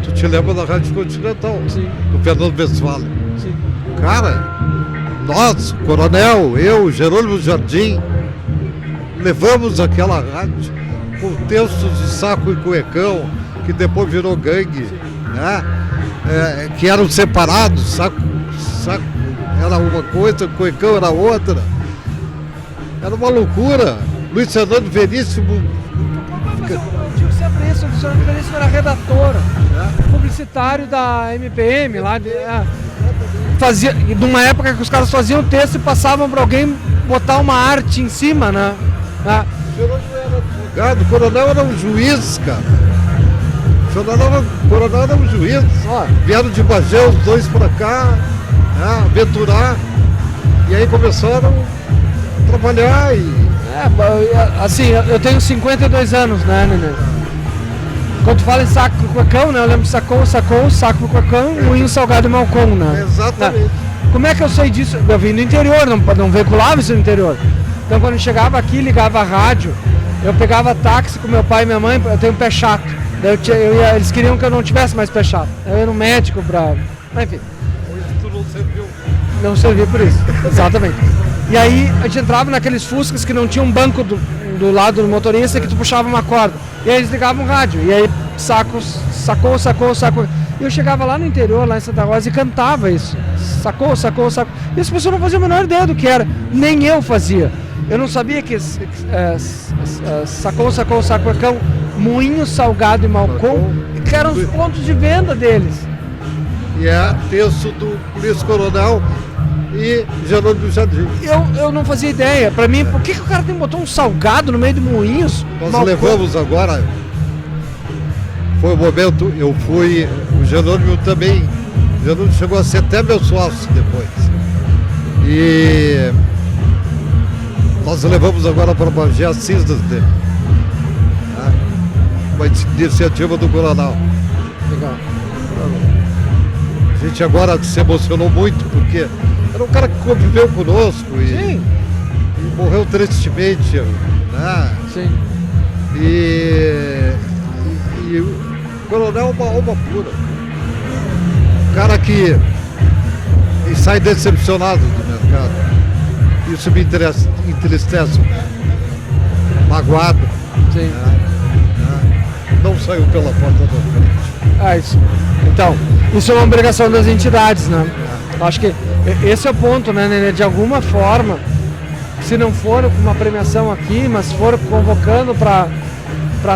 tu te lembra da Rádio Continental, Sim. do Fernando Westphalen. Sim. Cara, nós, Coronel, eu, Jerônimo Jardim, levamos aquela rádio com textos de Saco e Cuecão, que depois virou gangue, né? Que eram separados, saco era uma coisa, Cuecão era outra. Era uma loucura. Luiz Fernando Veríssimo. Mas eu digo sempre isso, o Luiz Fernando Veríssimo era redator, publicitário da MPM, lá fazia, numa época que os caras faziam texto e passavam para alguém botar uma arte em cima, né? Jerônimo era advogado, o Coronel era um juiz, cara. O Coronel era um juiz. Vieram de Bagé os dois para cá, aventurar. E aí começaram a trabalhar e... assim, eu tenho 52 anos, né, Nenê? Quando tu fala em Saco e Cuecão, né, eu lembro de Sacou, Saco e Cuecão, Moinho Salgado e Malcom, né? Exatamente. Como é que eu sei disso? Eu vim do interior, não veiculava isso no interior. Então quando eu chegava aqui, ligava a rádio, eu pegava táxi com meu pai e minha mãe, eu tenho pé chato. Daí eles queriam que eu não tivesse mais pé chato. Eu ia no médico pra... Enfim. Hoje tu não serviu. Não servia por isso, exatamente. E aí a gente entrava naqueles Fuscas que não tinha um banco do lado do motorista que tu puxava uma corda. E aí eles ligavam o rádio. E aí sacou. E eu chegava lá no interior, lá em Santa Rosa, e cantava isso. Sacou. E as pessoas não faziam a menor ideia do que era. Nem eu fazia. Eu não sabia que Sacou, Moinho Salgado e Malcom, que eram os pontos de venda deles. E é texto do Luiz Coronel e Jerônimo Jardim. Eu não fazia ideia. Pra mim, por que o cara botou um salgado no meio de Moinhos? Nós levamos agora, foi o momento, eu fui, o Jerônimo também, o Jerônimo chegou a ser até meu sócio depois. E nós levamos agora para Bagé as cisnas dele. Uma iniciativa do Coronel. Legal. A gente agora se emocionou muito, porque era um cara que conviveu conosco e morreu tristemente, né? Sim. E o Coronel é uma alma pura. Um cara que sai decepcionado do mercado. Isso me entristece. Magoado. Sim. Não saiu pela porta da frente. Isso. Então, isso é uma obrigação das entidades, né? Acho que esse é o ponto, né, Nenê? De alguma forma, se não for uma premiação aqui, mas for convocando para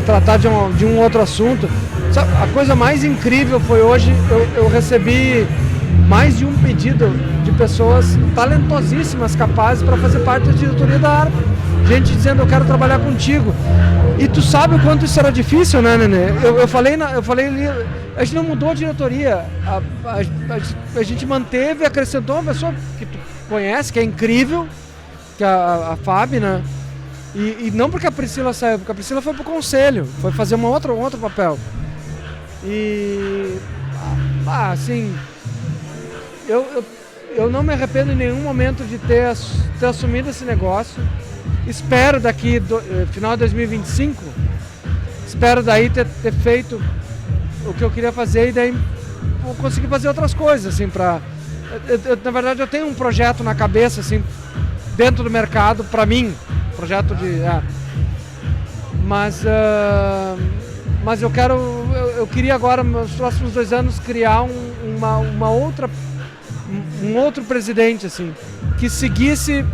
tratar de um outro assunto. Sabe, a coisa mais incrível foi hoje, eu recebi mais de um pedido de pessoas talentosíssimas, capazes para fazer parte da diretoria da ARPA. Gente dizendo, eu quero trabalhar contigo. E tu sabe o quanto isso era difícil, né, Nenê? Eu falei ali, a gente não mudou a diretoria, a gente manteve, acrescentou uma pessoa que tu conhece, que é incrível, que é a Fábio, né? E não porque a Priscila saiu, porque a Priscila foi pro conselho, foi fazer um outro papel. E assim, eu não me arrependo em nenhum momento de ter assumido esse negócio. Espero daqui final de 2025, espero daí ter feito o que eu queria fazer e daí vou conseguir fazer outras coisas, assim, na verdade eu tenho um projeto na cabeça, assim, dentro do mercado, para mim, projeto de... Mas eu queria agora, nos próximos 2 anos, criar um outro presidente, assim, que seguisse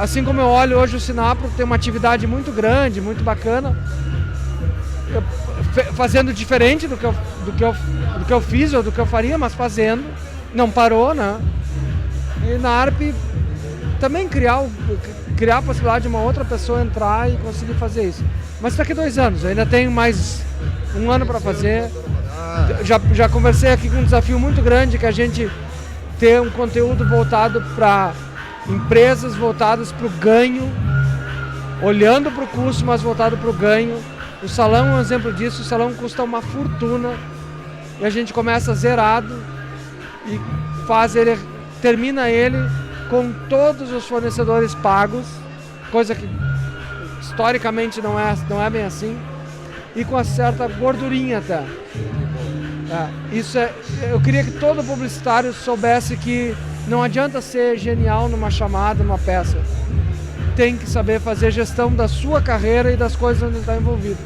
assim como eu olho hoje o Sinapro, tem uma atividade muito grande, muito bacana, fazendo diferente do que eu fiz ou do que eu faria, mas fazendo, não parou, né? E na ARP também criar a possibilidade de uma outra pessoa entrar e conseguir fazer isso. Mas daqui a 2 anos, eu ainda tenho mais 1 ano para fazer. Já conversei aqui com um desafio muito grande, que a gente ter um conteúdo voltado para empresas, voltadas para o ganho, olhando para o custo, mas voltado para o ganho. O salão é um exemplo disso. O salão custa uma fortuna e a gente começa zerado e termina ele com todos os fornecedores pagos, coisa que historicamente não é bem assim, e com uma certa gordurinha até. Eu queria que todo publicitário soubesse que não adianta ser genial numa chamada, numa peça. Tem que saber fazer gestão da sua carreira e das coisas onde está envolvido.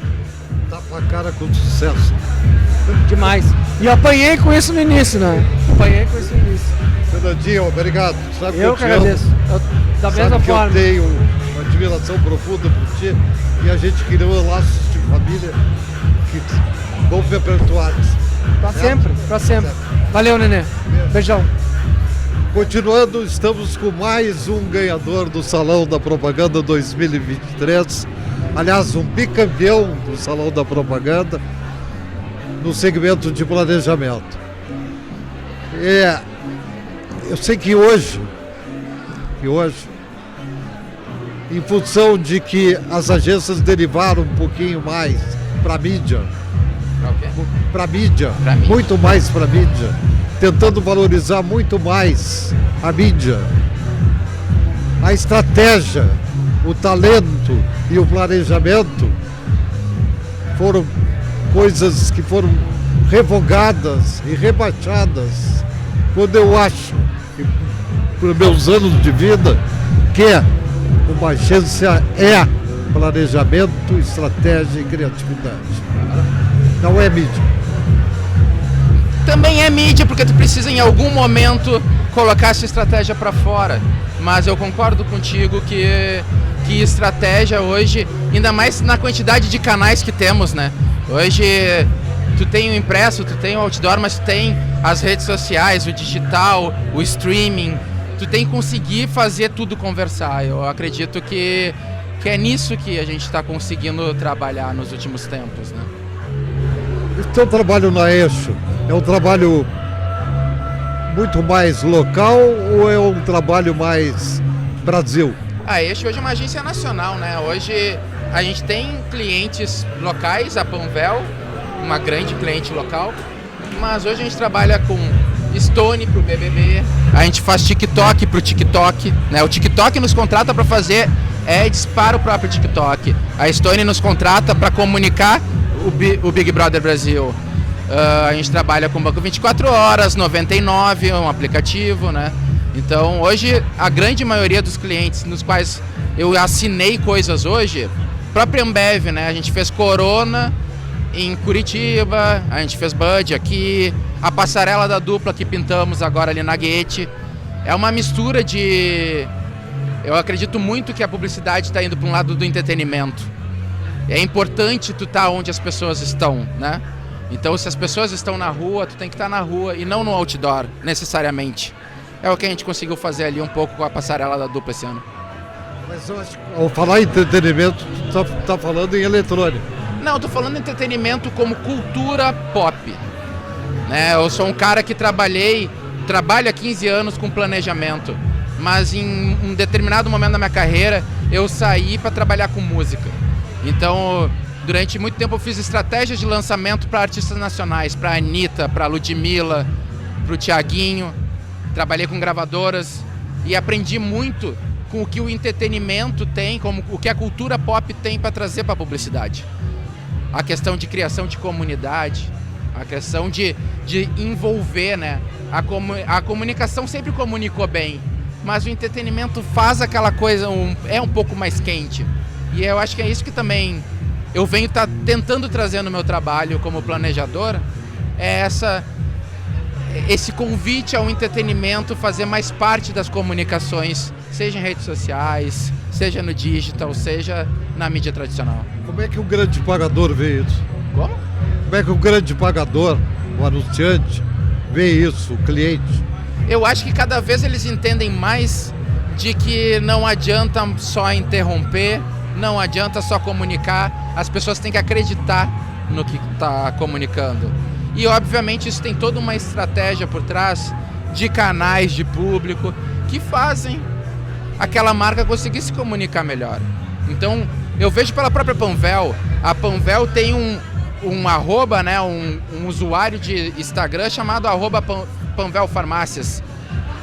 Tapa a cara com sucesso. Demais. E apanhei com isso no início, né? Fernandinho, obrigado. Sabe Eu que que agradeço. Da mesma Sabe que forma. eu tenho uma admiração profunda por ti e a gente criou laços de família que vão perpetuados. Pra sempre. Valeu, Nenê. Beijão. Continuando, estamos com mais um ganhador do Salão da Propaganda 2023. Aliás, um bicampeão do Salão da Propaganda no segmento de planejamento. Eu sei que hoje, em função de que as agências derivaram um pouquinho mais para mídia, muito mais para mídia, tentando valorizar muito mais a mídia, a estratégia, o talento e o planejamento foram coisas que foram revogadas e rebaixadas, quando eu acho, por meus anos de vida, que uma agência é planejamento, estratégia e criatividade. Não é mídia. Também é mídia, porque tu precisa em algum momento colocar essa estratégia para fora. Mas eu concordo contigo que estratégia hoje, ainda mais na quantidade de canais que temos, né? Hoje tu tem o impresso, tu tem o outdoor, mas tu tem as redes sociais, o digital, o streaming. Tu tem que conseguir fazer tudo conversar. Eu acredito que é nisso que a gente está conseguindo trabalhar nos últimos tempos, né? O teu trabalho na Eixo é um trabalho muito mais local ou é um trabalho mais Brasil? A Eixo hoje é uma agência nacional, né? Hoje a gente tem clientes locais, a Panvel, uma grande cliente local, mas hoje a gente trabalha com Stone pro BBB, a gente faz TikTok pro TikTok, né? O TikTok nos contrata para fazer ads para o próprio TikTok. A Stone nos contrata para comunicar o Big Brother Brasil. A gente trabalha com Banco 24 Horas, 99, um aplicativo, né? Então hoje a grande maioria dos clientes nos quais eu assinei coisas hoje, própria Ambev, né? A gente fez Corona em Curitiba, a gente fez Bud aqui, a passarela da dupla que pintamos agora ali na Guete. É uma mistura de... Eu acredito muito que a publicidade está indo para um lado do entretenimento. É importante tu estar onde as pessoas estão, né? Então se as pessoas estão na rua, tu tem que estar na rua e não no outdoor, necessariamente. É o que a gente conseguiu fazer ali um pouco com a passarela da dupla esse ano. Mas eu acho que ao falar em entretenimento, tu tá falando em eletrônico. Não, eu tô falando entretenimento como cultura pop. Né? Eu sou um cara que trabalhei trabalho há 15 anos com planejamento, mas em um determinado momento da minha carreira eu saí para trabalhar com música. Então, durante muito tempo eu fiz estratégias de lançamento para artistas nacionais, para a Anitta, para a Ludmilla, para o Thiaguinho. Trabalhei com gravadoras e aprendi muito com o que o entretenimento tem, como o que a cultura pop tem para trazer para a publicidade. A questão de criação de comunidade, a questão de envolver, né? A comunicação sempre comunicou bem, mas o entretenimento faz aquela coisa, é um pouco mais quente. E eu acho que é isso que também eu venho tentando trazer no meu trabalho como planejador, é esse convite ao entretenimento fazer mais parte das comunicações, seja em redes sociais, seja no digital, seja na mídia tradicional. Como é que o grande pagador vê isso? Como? Como é que o grande pagador, o anunciante, vê isso, o cliente? Eu acho que cada vez eles entendem mais de que não adianta só interromper, não adianta só comunicar, as pessoas têm que acreditar no que está comunicando. E obviamente isso tem toda uma estratégia por trás de canais de público que fazem aquela marca conseguir se comunicar melhor. Então eu vejo pela própria Panvel, a Panvel tem um arroba, né, um usuário de Instagram chamado @Panvel Farmácias.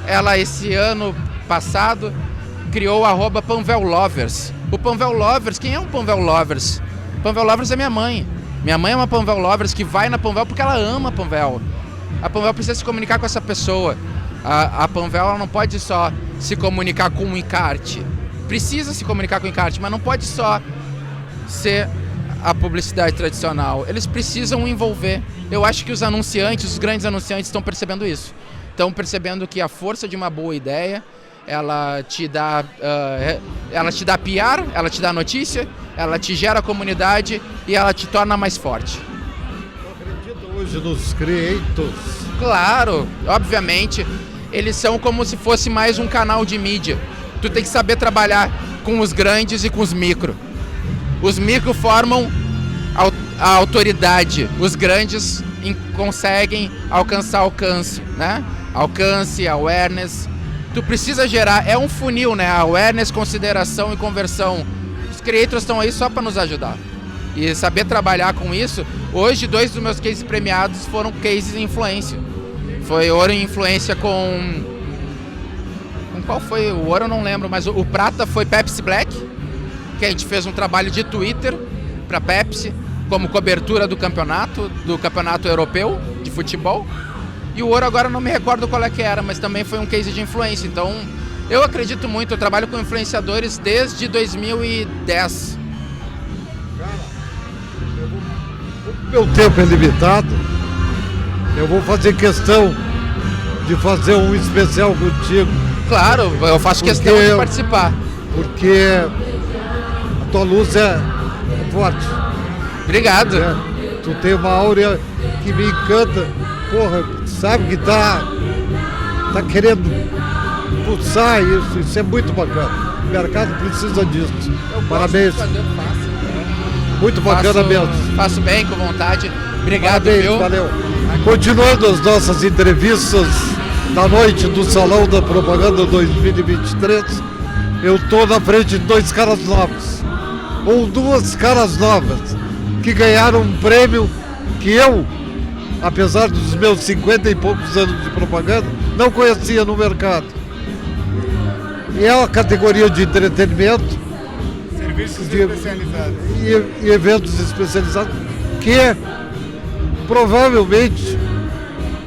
Ela esse ano passado criou o arroba Panvel Lovers. O Panvel Lovers, quem é um Panvel Lovers? Panvel Lovers é minha mãe. Minha mãe é uma Panvel Lovers que vai na Panvel porque ela ama a Panvel. A Panvel precisa se comunicar com essa pessoa. A Panvel ela não pode só se comunicar com o encarte. Precisa se comunicar com o encarte, mas não pode só ser a publicidade tradicional. Eles precisam envolver. Eu acho que os anunciantes, os grandes anunciantes estão percebendo isso. Estão percebendo que a força de uma boa ideia, ela te dá PR, ela te dá notícia, ela te gera comunidade e ela te torna mais forte. Acredita hoje nos creators? Claro, obviamente, eles são como se fosse mais um canal de mídia. Tu tem que saber trabalhar com os grandes e com os micro. Os micro formam a autoridade, os grandes conseguem alcançar alcance, né? Alcance, awareness. Tu precisa gerar, é um funil, né? Awareness, consideração e conversão. Os creators estão aí só para nos ajudar. E saber trabalhar com isso. Hoje, 2 dos meus cases premiados foram cases em influência. Foi ouro em influência com qual foi? O ouro eu não lembro, mas o prata foi Pepsi Black, que a gente fez um trabalho de Twitter para Pepsi, como cobertura do campeonato europeu de futebol. E o ouro agora não me recordo qual é que era, mas também foi um case de influência. Então, eu acredito muito, eu trabalho com influenciadores desde 2010. Meu tempo é limitado, eu vou fazer questão de fazer um especial contigo. Claro, eu faço questão de participar. Porque a tua luz é forte. Obrigado. Tu tem uma áurea que me encanta. Porra, sabe que tá querendo pulsar isso é muito bacana. O mercado precisa disso. Parabéns. Muito bacana mesmo. Faço bem, com vontade. Obrigado, parabéns, viu? Valeu. Continuando as nossas entrevistas da noite do Salão da Propaganda 2023, eu estou na frente de 2 caras novos, ou 2 caras novas, que ganharam um prêmio que eu, apesar dos meus 50 e poucos anos de propaganda, não conhecia no mercado. E é uma categoria de entretenimento, Serviços especializados. E eventos especializados, que provavelmente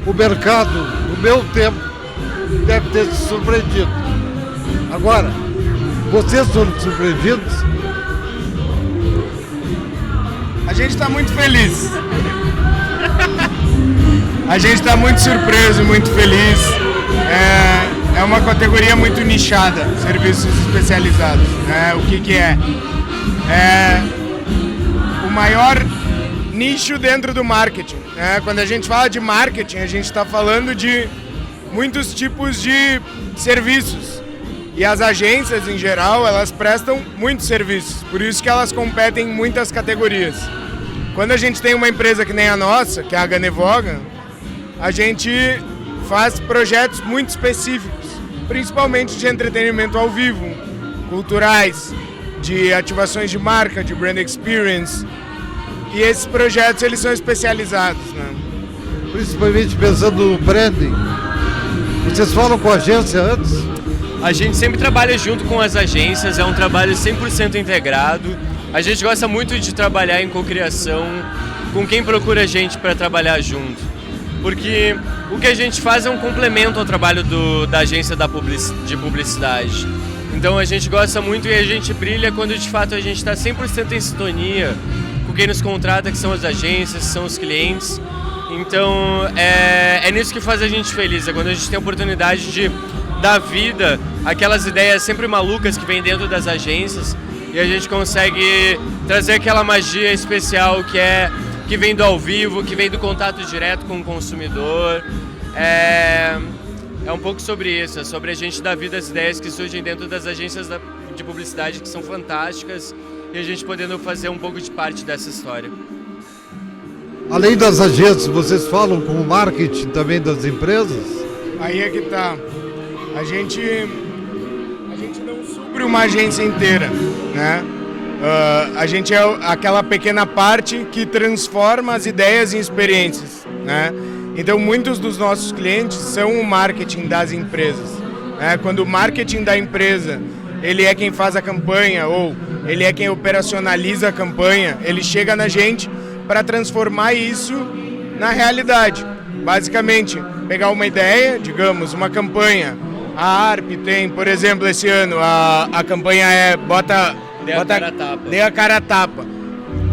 o mercado, no meu tempo, deve ter se surpreendido. Agora, vocês foram surpreendidos? A gente está muito feliz. A gente está muito surpreso, muito feliz. É uma categoria muito nichada, serviços especializados. O que é? É o maior nicho dentro do marketing. Quando a gente fala de marketing, a gente está falando de muitos tipos de serviços. E as agências, em geral, elas prestam muitos serviços. Por isso que elas competem em muitas categorias. Quando a gente tem uma empresa que nem a nossa, que é a Ganevoga, a gente faz projetos muito específicos, principalmente de entretenimento ao vivo, culturais, de ativações de marca, de brand experience. E esses projetos, eles são especializados, né? Principalmente pensando no branding. Vocês falam com a agência antes? A gente sempre trabalha junto com as agências, é um trabalho 100% integrado. A gente gosta muito de trabalhar em cocriação com quem procura a gente para trabalhar junto. Porque o que a gente faz é um complemento ao trabalho da agência de publicidade. Então a gente gosta muito e a gente brilha quando de fato a gente está 100% em sintonia com quem nos contrata, que são as agências, que são os clientes. Então é nisso que faz a gente feliz, é quando a gente tem a oportunidade de dar vida àquelas ideias sempre malucas que vêm dentro das agências e a gente consegue trazer aquela magia especial que vem do ao vivo, que vem do contato direto com o consumidor. É um pouco sobre isso, é sobre a gente dar vida às ideias que surgem dentro das agências de publicidade, que são fantásticas, e a gente podendo fazer um pouco de parte dessa história. Além das agências, vocês falam com o marketing também das empresas? Aí é que tá. A gente não supre uma agência inteira, né? A gente é aquela pequena parte que transforma as ideias em experiências, né? Então, muitos dos nossos clientes são o marketing das empresas, né? Quando o marketing da empresa, ele é quem faz a campanha ou ele é quem operacionaliza a campanha, ele chega na gente para transformar isso na realidade. Basicamente, pegar uma ideia, digamos, uma campanha. A ARP tem, por exemplo, esse ano, a campanha é Dê a cara a tapa.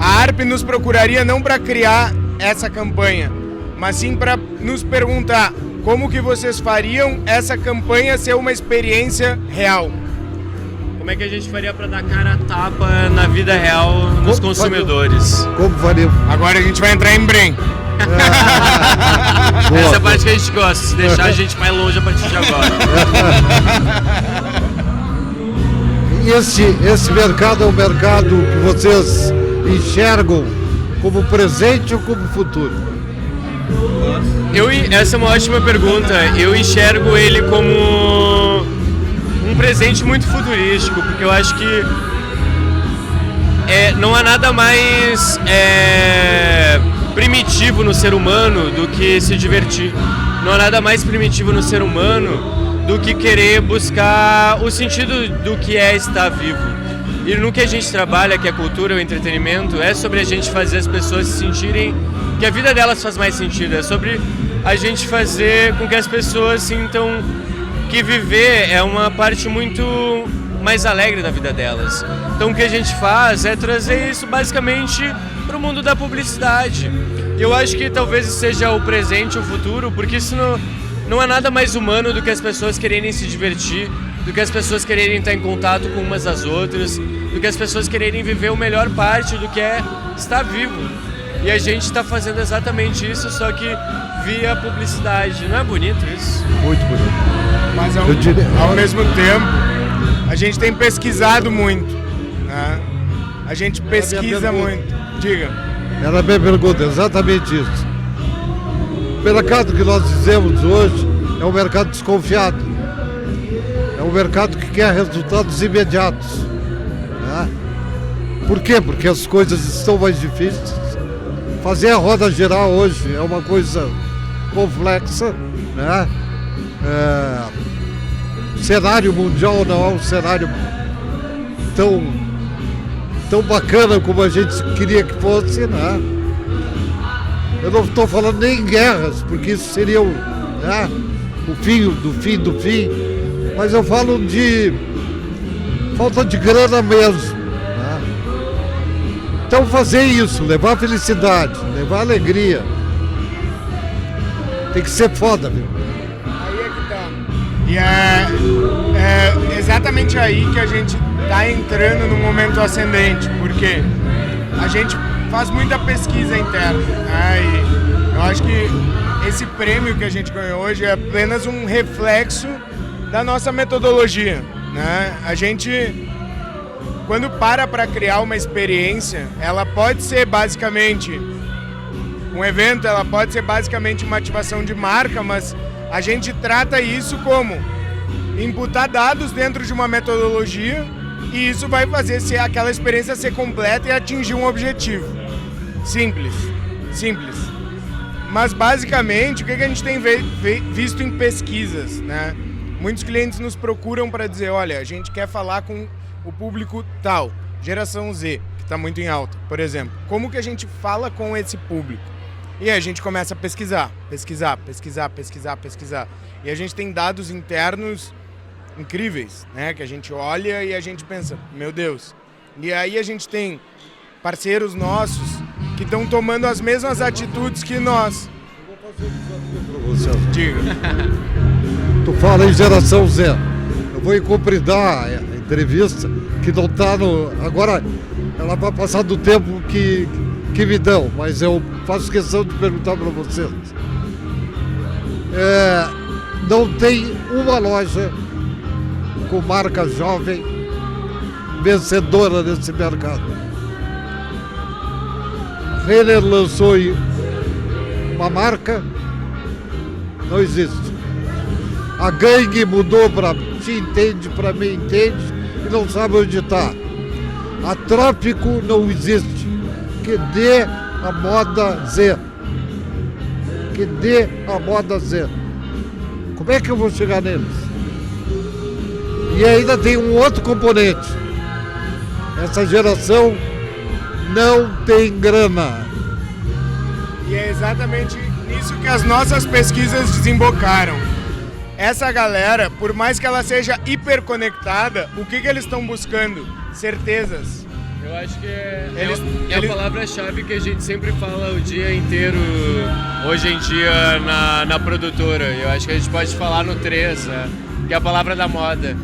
A ARP nos procuraria não para criar essa campanha, mas sim para nos perguntar como que vocês fariam essa campanha ser uma experiência real. Como é que a gente faria para dar cara a tapa na vida real nos consumidores? Como faria? Agora a gente vai entrar em Brem. Essa é a parte que a gente gosta, se deixar a gente vai longe a partir de agora. E esse mercado é um mercado que vocês enxergam como presente ou como futuro? Essa é uma ótima pergunta. Eu enxergo ele como um presente muito futurístico, porque eu acho que não há nada mais primitivo no ser humano do que se divertir. Não há nada mais primitivo no ser humano do que querer buscar o sentido do que é estar vivo. E no que a gente trabalha, que é a cultura, o entretenimento, é sobre a gente fazer as pessoas se sentirem que a vida delas faz mais sentido. É sobre a gente fazer com que as pessoas sintam que viver é uma parte muito mais alegre da vida delas. Então o que a gente faz é trazer isso basicamente para o mundo da publicidade. E eu acho que talvez seja o presente, o futuro, porque isso não é nada mais humano do que as pessoas quererem se divertir, do que as pessoas quererem estar em contato com umas às outras, do que as pessoas quererem viver a melhor parte do que é estar vivo. E a gente está fazendo exatamente isso, só que via publicidade. Não é bonito isso? Muito bonito. Mas ao mesmo tempo, a gente tem pesquisado muito, né? A gente pesquisa muito. Diga. Era a minha pergunta, exatamente isso. O mercado que nós dizemos hoje é um mercado desconfiado. É um mercado que quer resultados imediatos. Né? Por quê? Porque as coisas estão mais difíceis. Fazer a roda geral hoje é uma coisa complexa. Né? O cenário mundial não é um cenário tão bacana como a gente queria que fosse. Né? Eu não estou falando nem em guerras, porque isso seria o fim do fim, mas eu falo de falta de grana mesmo. Né? Então fazer isso, levar felicidade, levar alegria, tem que ser foda, viu? Aí é que tá. E é exatamente aí que a gente tá entrando no momento ascendente, porque a gente faz muita pesquisa interna, né? E eu acho que esse prêmio que a gente ganhou hoje é apenas um reflexo da nossa metodologia, né? A gente, quando para criar uma experiência, ela pode ser basicamente um evento, ela pode ser basicamente uma ativação de marca, mas a gente trata isso como imputar dados dentro de uma metodologia e isso vai fazer aquela experiência ser completa e atingir um objetivo. Simples. Mas basicamente, o que a gente tem visto em pesquisas, né? Muitos clientes nos procuram para dizer, olha, a gente quer falar com o público tal, geração Z, que está muito em alta, por exemplo. Como que a gente fala com esse público? E aí a gente começa a pesquisar. E a gente tem dados internos incríveis, né? Que a gente olha e a gente pensa, meu Deus. E aí a gente tem parceiros nossos que estão tomando as mesmas atitudes que nós. Eu vou fazer um desafio para você. Diga. Tu fala em geração Z. Eu vou encomendar a entrevista que não está no... Agora ela vai passar do tempo que me dão, mas eu faço questão de perguntar para vocês. Não tem uma loja com marca jovem vencedora nesse mercado. Renner lançou uma marca, não existe. A gangue mudou para te entende, para mim entende, e não sabe onde está. A Trópico não existe. Que dê a moda Z. Que dê a moda Z. Como é que eu vou chegar neles? E ainda tem um outro componente. Essa geração não tem grana. E é exatamente nisso que as nossas pesquisas desembocaram. Essa galera, por mais que ela seja hiperconectada, o que eles estão buscando? Certezas. Eu acho que é a palavra-chave que a gente sempre fala o dia inteiro, hoje em dia, na produtora. Eu acho que a gente pode falar no 3, que é a palavra da moda.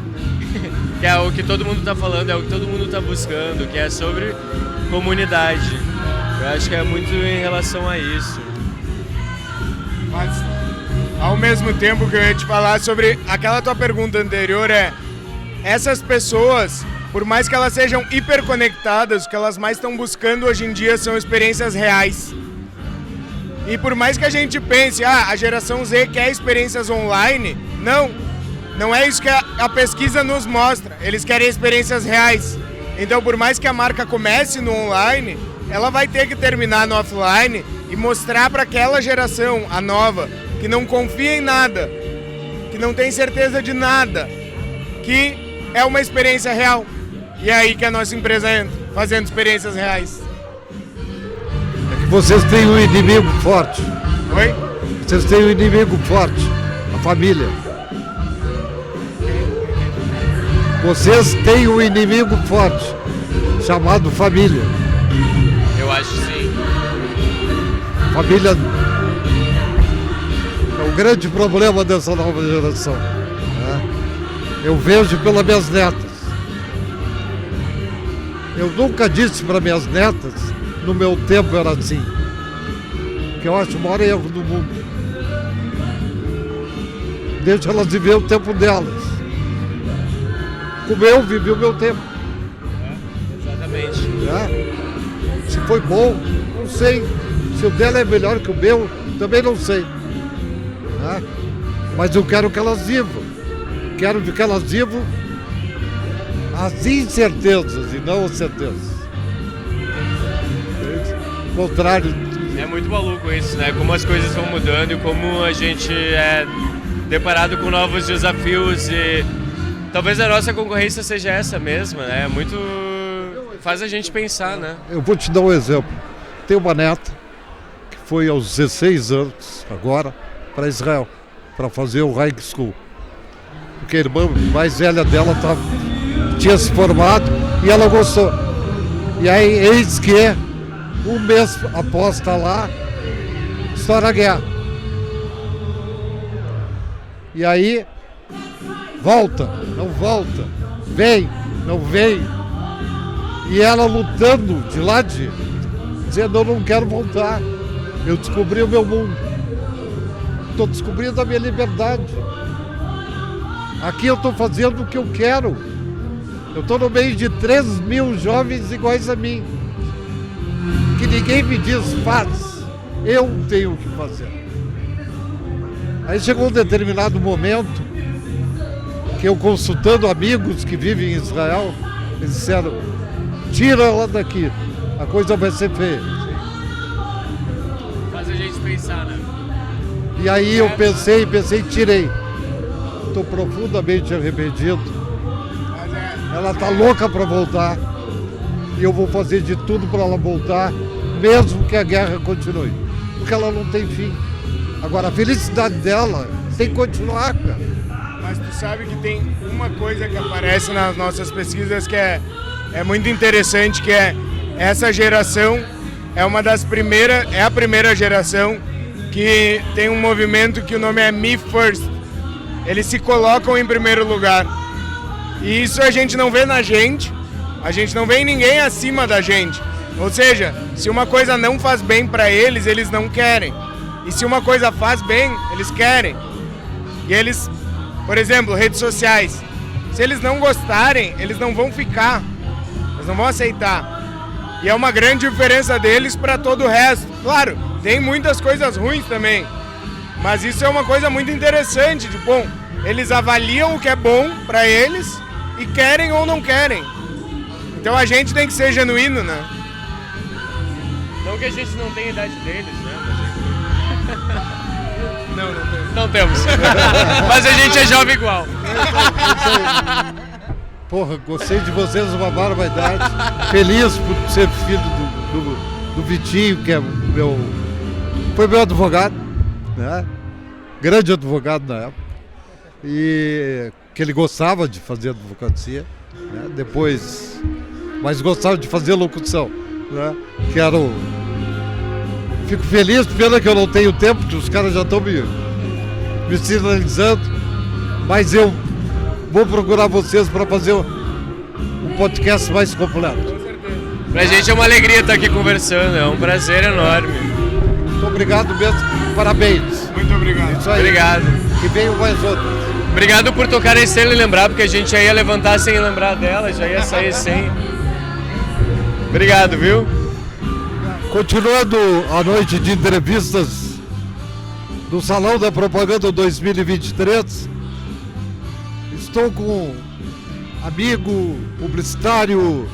Que é o que todo mundo está falando, é o que todo mundo está buscando, que é sobre comunidade. Eu acho que é muito em relação a isso. Mas, ao mesmo tempo que eu ia te falar sobre aquela tua pergunta anterior, essas pessoas, por mais que elas sejam hiperconectadas, o que elas mais estão buscando hoje em dia são experiências reais. E por mais que a gente pense, a geração Z quer experiências online, não é isso que a pesquisa nos mostra. Eles querem experiências reais. Então, por mais que a marca comece no online, ela vai ter que terminar no offline e mostrar para aquela geração, a nova, que não confia em nada, que não tem certeza de nada, que é uma experiência real. E é aí que a nossa empresa entra, fazendo experiências reais. É que vocês têm um inimigo forte. Oi? Vocês têm um inimigo forte, a família. Vocês têm um inimigo forte, chamado família. Eu acho que sim. Família é o grande problema dessa nova geração. Né? Eu vejo pelas minhas netas. Eu nunca disse para minhas netas, no meu tempo era assim, que eu acho o maior erro do mundo. Deixa elas viver o tempo delas. Como eu vivi o meu tempo. Exatamente. Se foi bom, não sei. Se o dela é melhor que o meu, também não sei. Mas eu quero que elas vivam. Quero que elas vivam as incertezas e não as certezas. O contrário. É muito maluco isso, né? Como as coisas vão mudando e como a gente é deparado com novos desafios e talvez a nossa concorrência seja essa mesma, né? Muito faz a gente pensar, né? Eu vou te dar um exemplo. Tem uma neta que foi aos 16 anos, agora, para Israel, para fazer o High School. Porque a irmã mais velha dela tinha se formado e ela gostou. E aí, eis que um mês após estar lá, estoura a guerra. E aí, volta, não volta, vem, não vem. E ela lutando de lá dizendo, eu não quero voltar. Eu descobri o meu mundo. Estou descobrindo a minha liberdade. Aqui eu estou fazendo o que eu quero. Eu estou no meio de 3 mil jovens iguais a mim. Que ninguém me diz, faz. Eu tenho que fazer. Aí chegou um determinado momento que eu, consultando amigos que vivem em Israel, eles disseram, tira ela daqui, a coisa vai ser feia. Faz a gente pensar, né? E aí eu pensei, tirei. Estou profundamente arrependido. Ela tá louca para voltar. E eu vou fazer de tudo para ela voltar, mesmo que a guerra continue. Porque ela não tem fim. Agora, a felicidade dela tem que continuar, cara. Mas tu sabe que tem uma coisa que aparece nas nossas pesquisas que é muito interessante, que é essa geração é a primeira geração que tem um movimento que o nome é Me First. Eles se colocam em primeiro lugar. E isso a gente não vê na gente, a gente não vê em ninguém acima da gente. Ou seja, se uma coisa não faz bem para eles, eles não querem. E se uma coisa faz bem, eles querem. E eles, por exemplo, redes sociais. Se eles não gostarem, eles não vão ficar. Eles não vão aceitar. E é uma grande diferença deles para todo o resto. Claro, tem muitas coisas ruins também. Mas isso é uma coisa muito interessante. De, bom, eles avaliam o que é bom para eles e querem ou não querem. Então a gente tem que ser genuíno, né? Não que a gente não tenha a idade deles, né? Não temos. Não temos. Mas a gente é jovem igual. Porra, gostei de vocês, uma barbaridade. Feliz por ser filho do Vitinho, que é foi meu advogado, né? Grande advogado na época. E que ele gostava de fazer advocacia, né? Depois, mas gostava de fazer locução, né? Que era Fico feliz, pena que eu não tenho tempo, que os caras já estão me sinalizando, mas eu vou procurar vocês para fazer um podcast mais completo. Pra gente é uma alegria estar aqui conversando, é um prazer enorme. Muito obrigado mesmo, parabéns. Muito obrigado. Isso aí. Obrigado. Que venham mais outros. Obrigado por tocar a estrela e lembrar, porque a gente já ia levantar sem lembrar dela, já ia sair sem. Obrigado, viu? Continuando a noite de entrevistas do Salão da Propaganda 2023, estou com amigo, publicitário,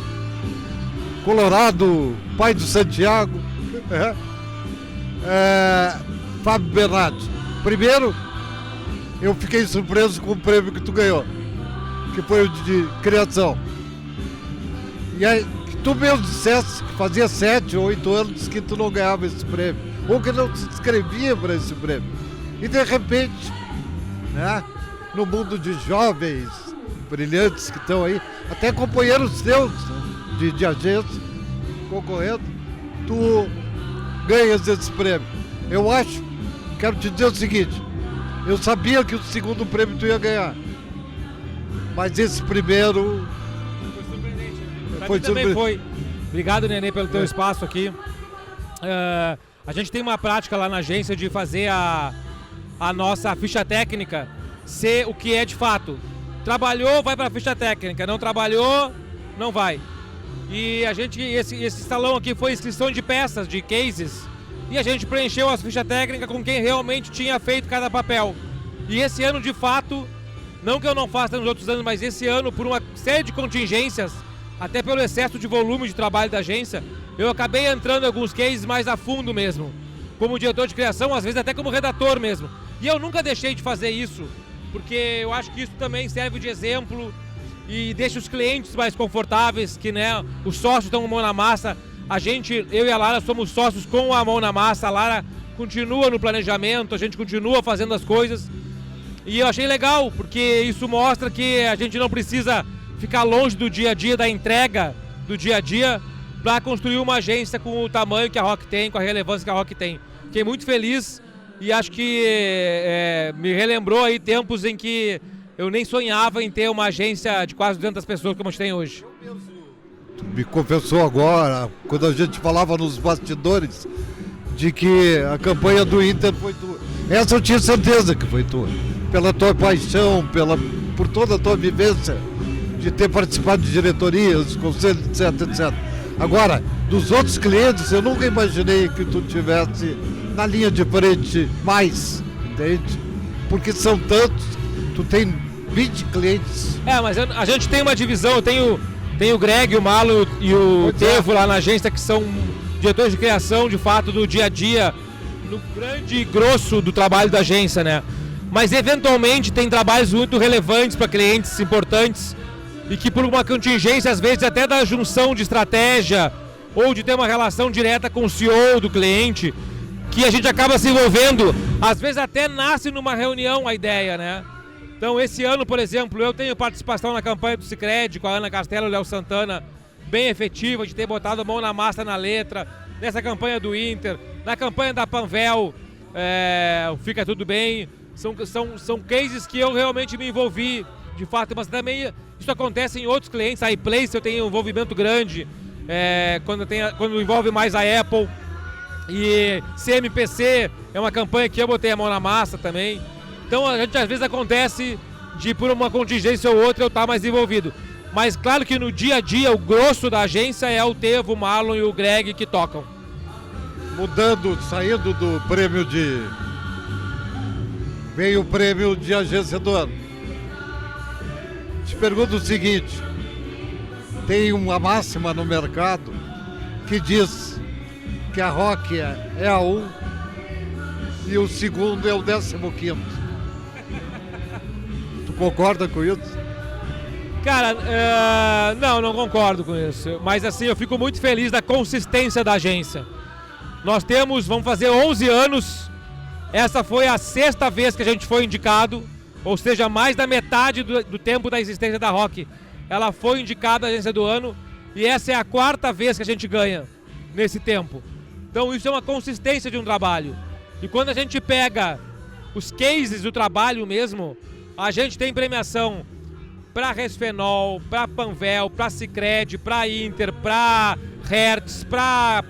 colorado, pai do Santiago, Fábio Bernardi. Primeiro, eu fiquei surpreso com o prêmio que tu ganhou, que foi o de criação. E aí, tu mesmo disseste que fazia 7 ou 8 anos que tu não ganhava esse prêmio, ou que não se inscrevia para esse prêmio. E de repente, né, no mundo de jovens brilhantes que estão aí, até companheiros teus, né, de agência, concorrendo, tu ganhas esse prêmio. Eu acho, quero te dizer o seguinte, eu sabia que o segundo prêmio tu ia ganhar, mas esse primeiro... Foi também foi. Obrigado, Nenê, pelo teu espaço aqui. A gente tem uma prática lá na agência de fazer a nossa ficha técnica ser o que é de fato. Trabalhou, vai para a ficha técnica. Não trabalhou, não vai. E a gente, esse salão aqui foi inscrição de peças, de cases. E a gente preencheu as fichas técnicas com quem realmente tinha feito cada papel. E esse ano, de fato, não que eu não faça nos outros anos, mas esse ano, por uma série de contingências, até pelo excesso de volume de trabalho da agência, eu acabei entrando em alguns cases mais a fundo mesmo. Como diretor de criação, às vezes até como redator mesmo. E eu nunca deixei de fazer isso, porque eu acho que isso também serve de exemplo e deixa os clientes mais confortáveis, que, né, os sócios estão com a mão na massa. A gente, eu e a Lara, somos sócios com a mão na massa. A Lara continua no planejamento, a gente continua fazendo as coisas. E eu achei legal, porque isso mostra que a gente não precisa ficar longe do dia a dia, da entrega do dia a dia, para construir uma agência com o tamanho que a Rock tem, com a relevância que a Rock tem. Fiquei muito feliz e acho que me relembrou aí tempos em que eu nem sonhava em ter uma agência de quase 200 pessoas como a gente tem hoje. Tu me confessou agora, quando a gente falava nos bastidores, de que a campanha do Inter foi tua. Essa eu tinha certeza que foi tua. Pela tua paixão, por toda a tua vivência, de ter participado de diretorias, conselhos, etc. Agora, dos outros clientes, eu nunca imaginei que tu tivesse na linha de frente mais, entende? Porque são tantos, tu tem 20 clientes. Mas a gente tem uma divisão, eu tenho o Greg, o Malo e o Tevo lá na agência, que são diretores de criação, de fato, do dia a dia, no grande e grosso do trabalho da agência, né? Mas eventualmente tem trabalhos muito relevantes para clientes importantes e que por uma contingência, às vezes até da junção de estratégia ou de ter uma relação direta com o CEO do cliente, que a gente acaba se envolvendo, às vezes até nasce numa reunião a ideia, né? Então esse ano, por exemplo, eu tenho participação na campanha do Sicredi com a Ana Castelo e o Léo Santana, bem efetiva, de ter botado a mão na massa na letra, nessa campanha do Inter, na campanha da Panvel, Fica Tudo Bem, são cases que eu realmente me envolvi, de fato, mas também isso acontece em outros clientes, a iPlace eu tenho um envolvimento grande, quando envolve mais a Apple, e CMPC é uma campanha que eu botei a mão na massa também. Então a gente às vezes acontece de por uma contingência ou outra eu estar mais envolvido. Mas claro que no dia a dia o grosso da agência é o Tevo, o Marlon e o Greg que tocam. Saindo do prêmio veio o prêmio de agência do ano. Te pergunto o seguinte, tem uma máxima no mercado que diz que a Rock é a 1 e o segundo é o 15º. Tu concorda com isso? Cara, não concordo com isso. Mas assim, eu fico muito feliz da consistência da agência. Nós vamos fazer 11 anos. Essa foi a 6ª vez que a gente foi indicado. Ou seja, mais da metade do tempo da existência da Rock. Ela foi indicada à agência do ano. E essa é a 4ª vez que a gente ganha nesse tempo. Então isso é uma consistência de um trabalho. E quando a gente pega os cases do trabalho mesmo, a gente tem premiação para Resfenol, para Panvel, para Sicredi, para Inter, para Hertz, para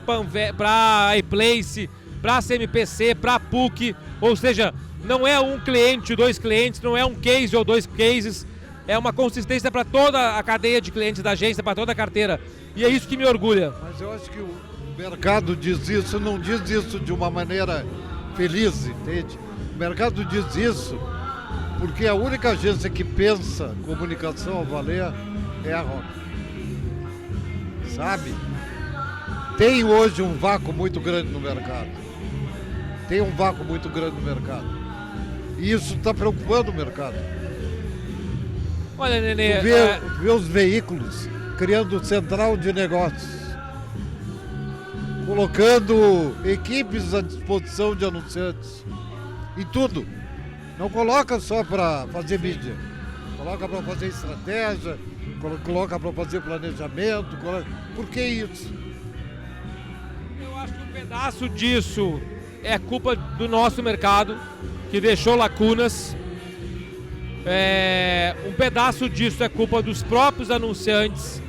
iPlace, para CMPC, para PUC. Ou seja, não é um cliente, 2 clientes, não é um case ou 2 cases. É uma consistência para toda a cadeia de clientes da agência, para toda a carteira. E é isso que me orgulha. Mas eu acho que o mercado diz isso, não diz isso de uma maneira feliz, entende? O mercado diz isso porque a única agência que pensa comunicação a valer é a Rock. Sabe? Tem hoje um vácuo muito grande no mercado. E isso está preocupando o mercado. Olha, Nenê... Tu vê os veículos criando central de negócios, colocando equipes à disposição de anunciantes em tudo. Não coloca só para fazer mídia, coloca para fazer estratégia, coloca para fazer planejamento. Por que isso? Eu acho que um pedaço disso é culpa do nosso mercado, que deixou lacunas. Um pedaço disso é culpa dos próprios anunciantes,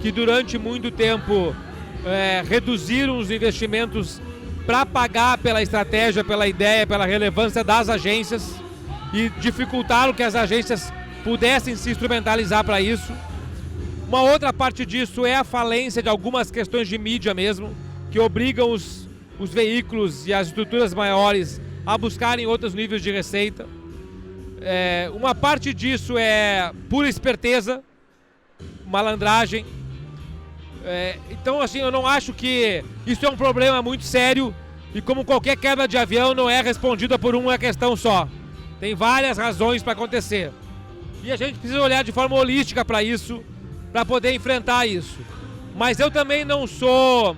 que durante muito tempo reduziram os investimentos para pagar pela estratégia, pela ideia, pela relevância das agências e dificultaram que as agências pudessem se instrumentalizar para isso. Uma outra parte disso é a falência de algumas questões de mídia mesmo, que obrigam os veículos e as estruturas maiores a buscarem outros níveis de receita. Uma parte disso é pura esperteza, malandragem. Então, assim, eu não acho que isso é um problema muito sério e como qualquer queda de avião não é respondida por uma questão só. Tem várias razões para acontecer. E a gente precisa olhar de forma holística para isso, para poder enfrentar isso. Mas eu também não sou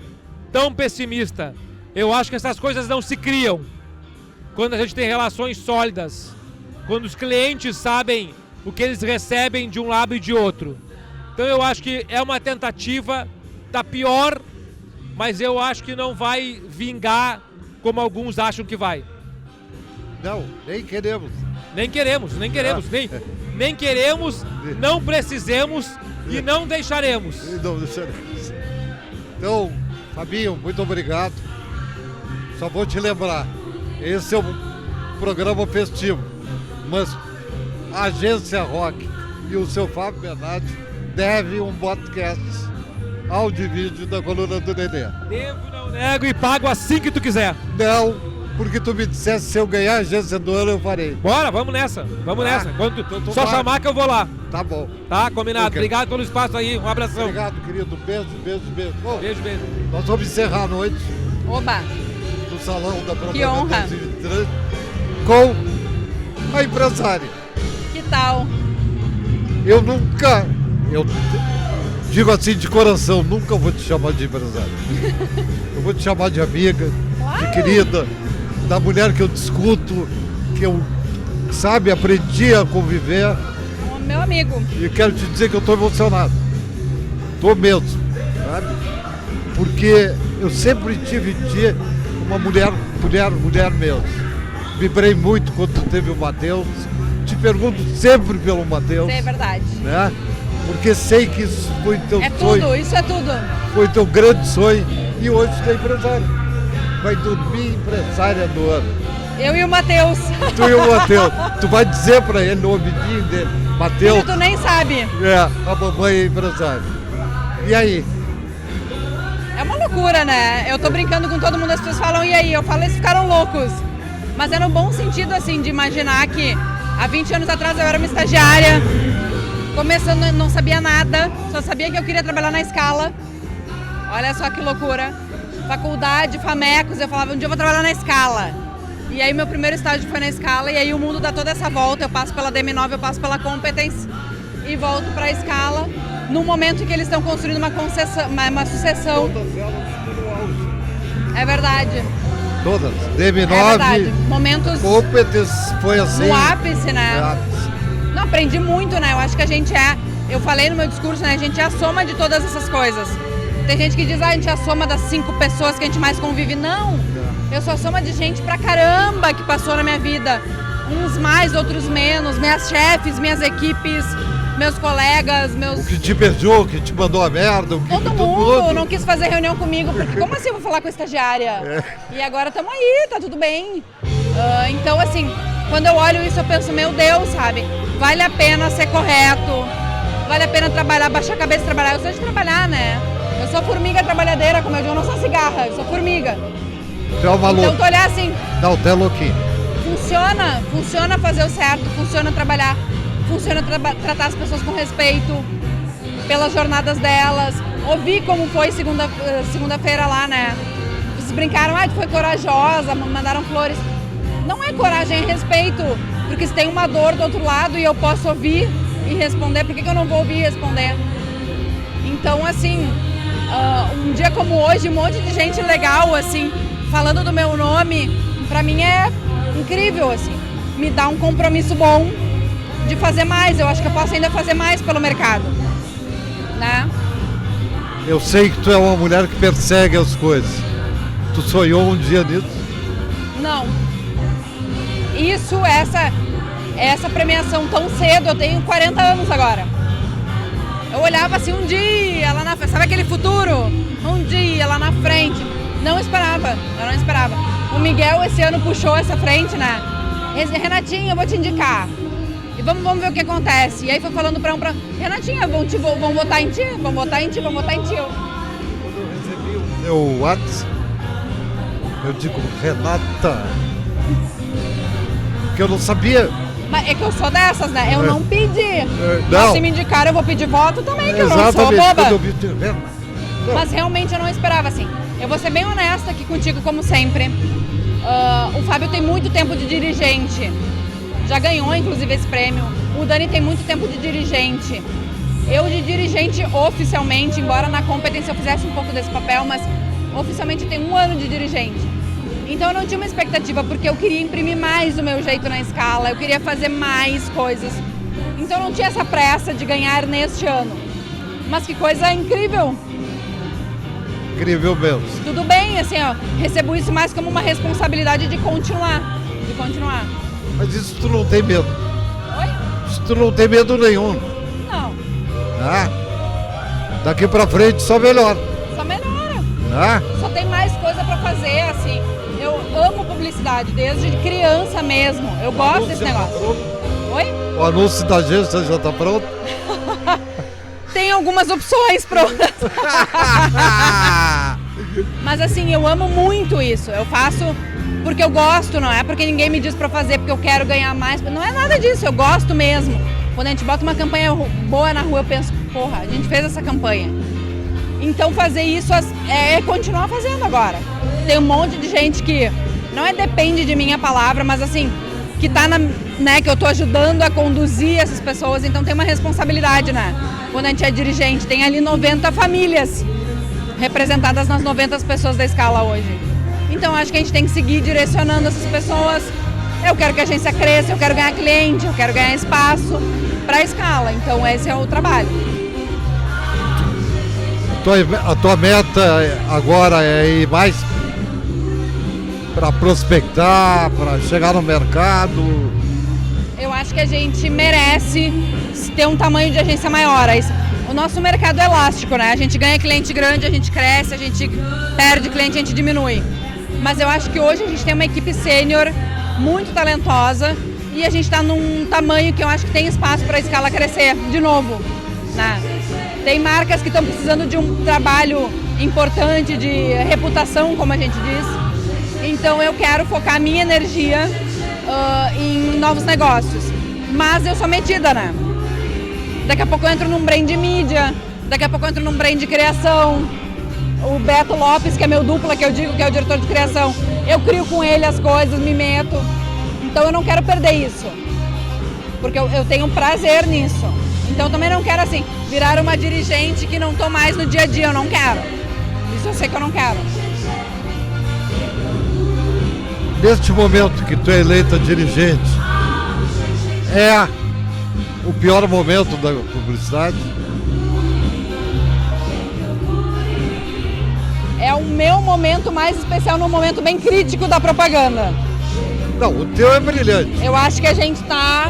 tão pessimista. Eu acho que essas coisas não se criam quando a gente tem relações sólidas, quando os clientes sabem o que eles recebem de um lado e de outro. Então eu acho que é uma tentativa, tá pior, mas eu acho que não vai vingar como alguns acham que vai. Não, nem queremos. Nem queremos, não precisemos e não deixaremos. Então, Fabinho, muito obrigado. Só vou te lembrar, esse é um programa festivo, mas a Agência Rock e o seu Fábio Bernardi devem um podcast áudio e vídeo da coluna do Nenê. Devo, não nego e pago assim que tu quiser. Não, porque tu me dissesse se eu ganhar a agência do ano eu farei. Bora, vamos nessa. Vamos nessa. Quando só chamar que eu vou lá. Tá bom. Tá, combinado. Ok. Obrigado pelo espaço aí. Um abração. Obrigado, querido. Beijo. Bom, Beijo. nós vamos encerrar a noite Oba, no Salão da Propaganda Que honra. 2023 com a empresária. que tal? Eu digo assim de coração, nunca vou te chamar de empresária. Eu vou te chamar de amiga, de querida, da mulher que eu discuto, que eu, sabe, aprendi a conviver. O meu amigo. E quero te dizer que eu estou emocionado. Estou mesmo, sabe? Porque eu sempre tive de ti uma mulher mesmo. Vibrei muito quando tu teve o Matheus. Te pergunto sempre pelo Matheus. É verdade. Né? Porque sei que isso foi teu É sonho. tudo, isso é tudo. Foi teu grande sonho. E hoje tu é empresário. Vai dormir empresária do ano. Eu e o Matheus. Tu e o Matheus. Tu vai dizer pra ele o nomezinho dele. Matheus. Filho, tu nem sabe. É, a mamãe é empresária. E aí? É uma loucura, né? Eu tô brincando com todo mundo, as pessoas falam, e aí? Eu falo, eles ficaram loucos. Mas é no bom sentido, assim, de imaginar que há 20 anos atrás eu era uma estagiária, começando, não sabia nada, só sabia que eu queria trabalhar na Scala. Olha só que loucura. Faculdade, Famecos, eu falava, um dia eu vou trabalhar na Scala. E aí meu primeiro estágio foi na Scala, e aí o mundo dá toda essa volta, eu passo pela DM9, eu passo pela Competence e volto pra Scala, no momento em que eles estão construindo uma sucessão. Todas elas no auge. É verdade. Todas. DM9. É verdade. Momentos Competence foi assim. no ápice, né? No ápice. Não, aprendi muito, né? Eu acho que a gente eu falei no meu discurso, né? A gente é a soma de todas essas coisas. Tem gente que diz, a gente é a soma das 5 pessoas que a gente mais convive. Não! Eu sou a soma de gente pra caramba que passou na minha vida. Uns mais, outros menos. Minhas chefes, minhas equipes, meus colegas, meus... O que te beijou, o que te mandou a merda, o que Todo mundo não quis fazer reunião comigo, porque como assim eu vou falar com a estagiária? E agora estamos aí, tá tudo bem. Então, assim, quando eu olho isso, eu penso, meu Deus, sabe? Vale a pena ser correto, vale a pena trabalhar, baixar a cabeça e trabalhar. Eu sou de trabalhar, né? Eu sou formiga trabalhadeira, como eu digo, eu não sou cigarra, eu sou formiga. Tu é uma louca. Então, tu olhar assim... Não, tu é louquinho. Funciona fazer o certo, funciona trabalhar, funciona tratar as pessoas com respeito pelas jornadas delas. Ouvi como foi segunda-feira lá, né? Vocês brincaram, tu foi corajosa, mandaram flores. Não é coragem, é respeito, porque se tem uma dor do outro lado e eu posso ouvir e responder, por que eu não vou ouvir e responder? Então, assim, um dia como hoje, um monte de gente legal, assim, falando do meu nome, pra mim é incrível, assim. Me dá um compromisso bom de fazer mais. Eu acho que eu posso ainda fazer mais pelo mercado, né? Eu sei que tu é uma mulher que persegue as coisas. Tu sonhou um dia nisso? Não. Essa premiação tão cedo, eu tenho 40 anos agora. Eu olhava assim, um dia lá na frente, sabe aquele futuro? Um dia lá na frente. Eu não esperava. O Miguel esse ano puxou essa frente, né? Renatinha, eu vou te indicar. E vamos ver o que acontece. E aí foi falando pra Renatinha, vão votar em ti, vão votar em ti. Quando eu recebi o meu WhatsApp, eu digo, Renata, que eu não sabia. Mas é que eu sou dessas, né? Eu não pedi. Não. Mas se me indicaram, eu vou pedir voto também, que eu não sou boba. Quando eu vi, Mas realmente eu não esperava, assim. Eu vou ser bem honesta aqui contigo, como sempre. O Fábio tem muito tempo de dirigente. Já ganhou, inclusive, esse prêmio. O Dani tem muito tempo de dirigente. Eu de dirigente oficialmente, embora na competência eu fizesse um pouco desse papel, mas oficialmente eu tenho 1 ano de dirigente. Então eu não tinha uma expectativa, porque eu queria imprimir mais o meu jeito na Scala, eu queria fazer mais coisas. Então eu não tinha essa pressa de ganhar neste ano. Mas que coisa incrível! Incrível mesmo. Tudo bem, assim, recebo isso mais como uma responsabilidade de continuar. Mas isso tu não tem medo? Oi? Isso tu não tem medo nenhum? Não. Daqui pra frente só melhora. Só melhora. Só tem mais coisa pra fazer, assim. Eu amo publicidade, desde criança mesmo. Eu gosto desse negócio. Oi? O anúncio da agência já tá pronto? Tem algumas opções prontas. Mas assim, eu amo muito isso. Eu faço porque eu gosto, não é porque ninguém me diz pra fazer, porque eu quero ganhar mais. Não é nada disso, eu gosto mesmo. Quando a gente bota uma campanha boa na rua, eu penso, porra, a gente fez essa campanha. Então fazer isso é continuar fazendo agora. Tem um monte de gente que não depende de minha palavra, mas assim, que tá que eu tô ajudando a conduzir essas pessoas, então tem uma responsabilidade, né? Quando a gente é dirigente, tem ali 90 famílias representadas nas 90 pessoas da escala hoje. Então acho que a gente tem que seguir direcionando essas pessoas. Eu quero que a agência cresça, eu quero ganhar cliente, eu quero ganhar espaço para a escala. Então esse é o trabalho. A tua meta agora é ir mais para prospectar, para chegar no mercado? Eu acho que a gente merece ter um tamanho de agência maior. O nosso mercado é elástico, né? A gente ganha cliente grande, a gente cresce, a gente perde cliente, a gente diminui. Mas eu acho que hoje a gente tem uma equipe sênior muito talentosa e a gente está num tamanho que eu acho que tem espaço para a escala crescer de novo, né? Tem marcas que estão precisando de um trabalho importante de reputação, como a gente diz. Então eu quero focar a minha energia em novos negócios. Mas eu sou metida, né? Daqui a pouco eu entro num brand de mídia, daqui a pouco eu entro num brand de criação. O Beto Lopes, que é meu dupla, que eu digo que é o diretor de criação, eu crio com ele as coisas, me meto. Então eu não quero perder isso, porque eu tenho prazer nisso. Então eu também não quero, assim, virar uma dirigente que não tô mais no dia a dia, eu não quero. Isso eu sei que eu não quero. Neste momento que tu é eleita dirigente, é o pior momento da publicidade? É o meu momento mais especial, num momento bem crítico da propaganda. Não, o teu é brilhante. Eu acho que a gente está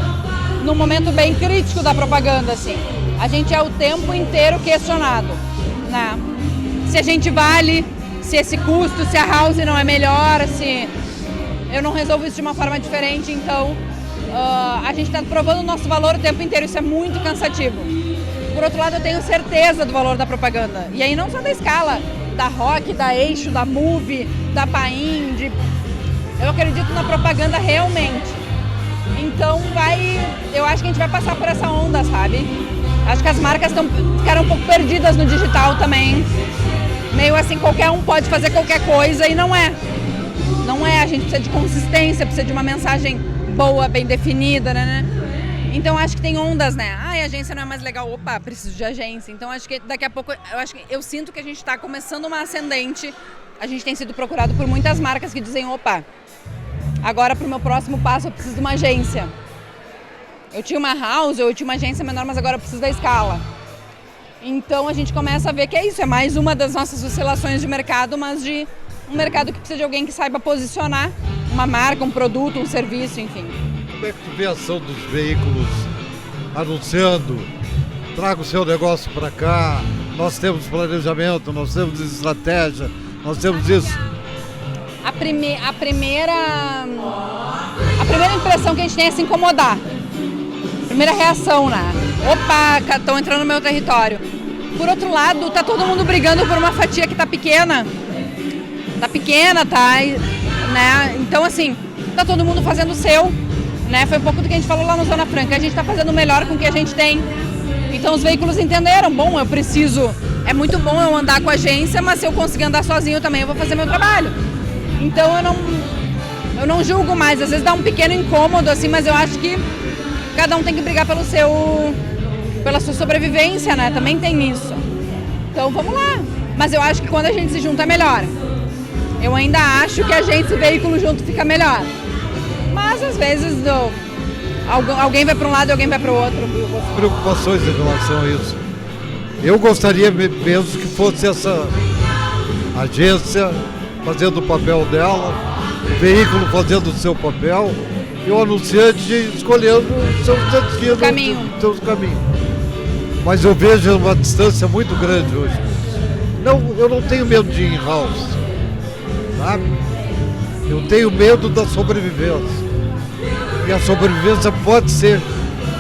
num momento bem crítico da propaganda, assim. A gente é o tempo inteiro questionado, né? Se a gente vale, se esse custo, se a house não é melhor, se eu não resolvo isso de uma forma diferente, então a gente está provando o nosso valor o tempo inteiro, isso é muito cansativo. Por outro lado, eu tenho certeza do valor da propaganda, e aí não só da escala, da Rock, da Eixo, da Move, da Paim, eu acredito na propaganda realmente. Então eu acho que a gente vai passar por essa onda, sabe? Acho que as marcas ficaram um pouco perdidas no digital também. Meio assim, qualquer um pode fazer qualquer coisa e não é. Não é, a gente precisa de consistência, precisa de uma mensagem boa, bem definida, né? Então acho que tem ondas, né? A agência não é mais legal, opa, preciso de agência. Então acho que daqui a pouco, eu sinto que a gente está começando uma ascendente. A gente tem sido procurado por muitas marcas que dizem, opa, agora para o meu próximo passo eu preciso de uma agência. Eu tinha uma house, eu tinha uma agência menor, mas agora eu preciso da escala. Então a gente começa a ver que é isso, é mais uma das nossas oscilações de mercado, mas de um mercado que precisa de alguém que saiba posicionar uma marca, um produto, um serviço, enfim. Como é que tu vê a ação dos veículos anunciando, traga o seu negócio para cá, nós temos planejamento, nós temos estratégia, nós temos isso? A primeira impressão que a gente tem é se incomodar. Primeira reação, né? Opa, estão entrando no meu território. Por outro lado, tá todo mundo brigando por uma fatia que tá pequena. Tá pequena, tá? Né? Então, assim, tá todo mundo fazendo o seu. Né? Foi um pouco do que a gente falou lá no Zona Franca. A gente tá fazendo o melhor com o que a gente tem. Então, os veículos entenderam. Bom, eu preciso... É muito bom eu andar com a agência, mas se eu conseguir andar sozinho também, eu vou fazer meu trabalho. Então, eu não julgo mais. Às vezes dá um pequeno incômodo, assim, mas eu acho que cada um tem que brigar pela sua sobrevivência, né? Também tem isso. Então vamos lá. Mas eu acho que quando a gente se junta é melhor. Eu ainda acho que a gente e o veículo junto fica melhor. Mas às vezes alguém vai para um lado e alguém vai para o outro. Preocupações em relação a isso. Eu gostaria mesmo que fosse essa agência fazendo o papel dela, o veículo fazendo o seu papel, e o anunciante escolhendo o seu destino, seus caminhos. Mas eu vejo uma distância muito grande hoje. Eu não tenho medo de in-house, sabe? Eu tenho medo da sobrevivência. E a sobrevivência pode ser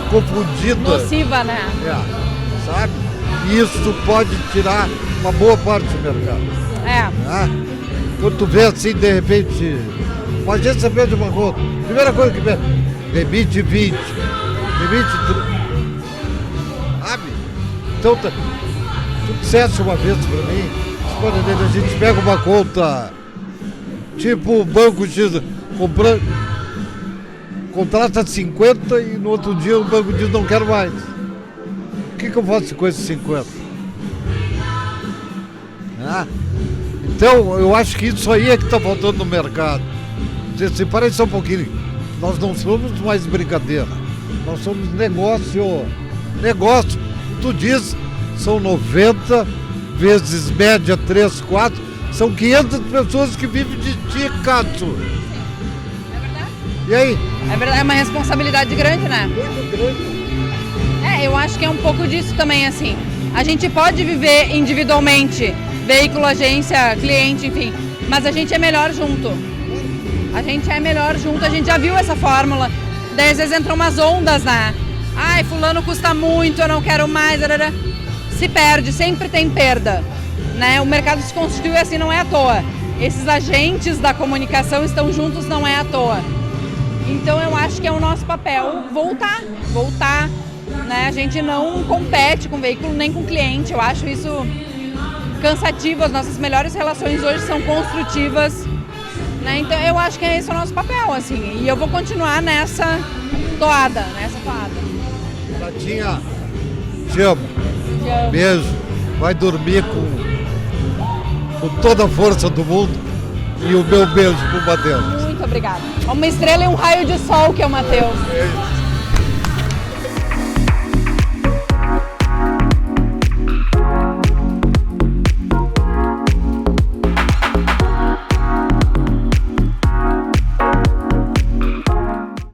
confundida. Nociva, né? Sabe? E isso pode tirar uma boa parte do mercado. Né? Quando tu vê assim, de repente, uma agência pede uma conta, primeira coisa que pede, demite 20, demite 30. Sabe? Então, tu disseste uma vez pra mim, a gente pega uma conta, tipo o Banco X, contrata 50 e no outro dia o banco diz não quero mais. O que eu faço com esses 50? Então, eu acho que isso aí é que está faltando no mercado. Se parece só um pouquinho, nós não somos mais brincadeira, nós somos negócio. Tu diz, são 90 vezes média 3, 4, são 500 pessoas que vivem de ti, Cássio. É verdade. E aí? É verdade, é uma responsabilidade grande, né? Muito grande. Eu acho que é um pouco disso também, assim. A gente pode viver individualmente, veículo, agência, cliente, enfim, mas a gente é melhor junto. A gente já viu essa fórmula. Daí às vezes entram umas ondas, né? Ai, fulano custa muito, eu não quero mais. Se perde, sempre tem perda. Né? O mercado se constitui assim, não é à toa. Esses agentes da comunicação estão juntos, não é à toa. Então eu acho que é o nosso papel voltar. Né? A gente não compete com veículo nem com cliente. Eu acho isso cansativo. As nossas melhores relações hoje são construtivas. Né? Então eu acho que esse é o nosso papel, assim. E eu vou continuar nessa toada. Tatinha, te amo. Beijo. Vai dormir com toda a força do mundo. E o meu beijo pro Matheus. Muito obrigada. Uma estrela e um raio de sol que é o Matheus.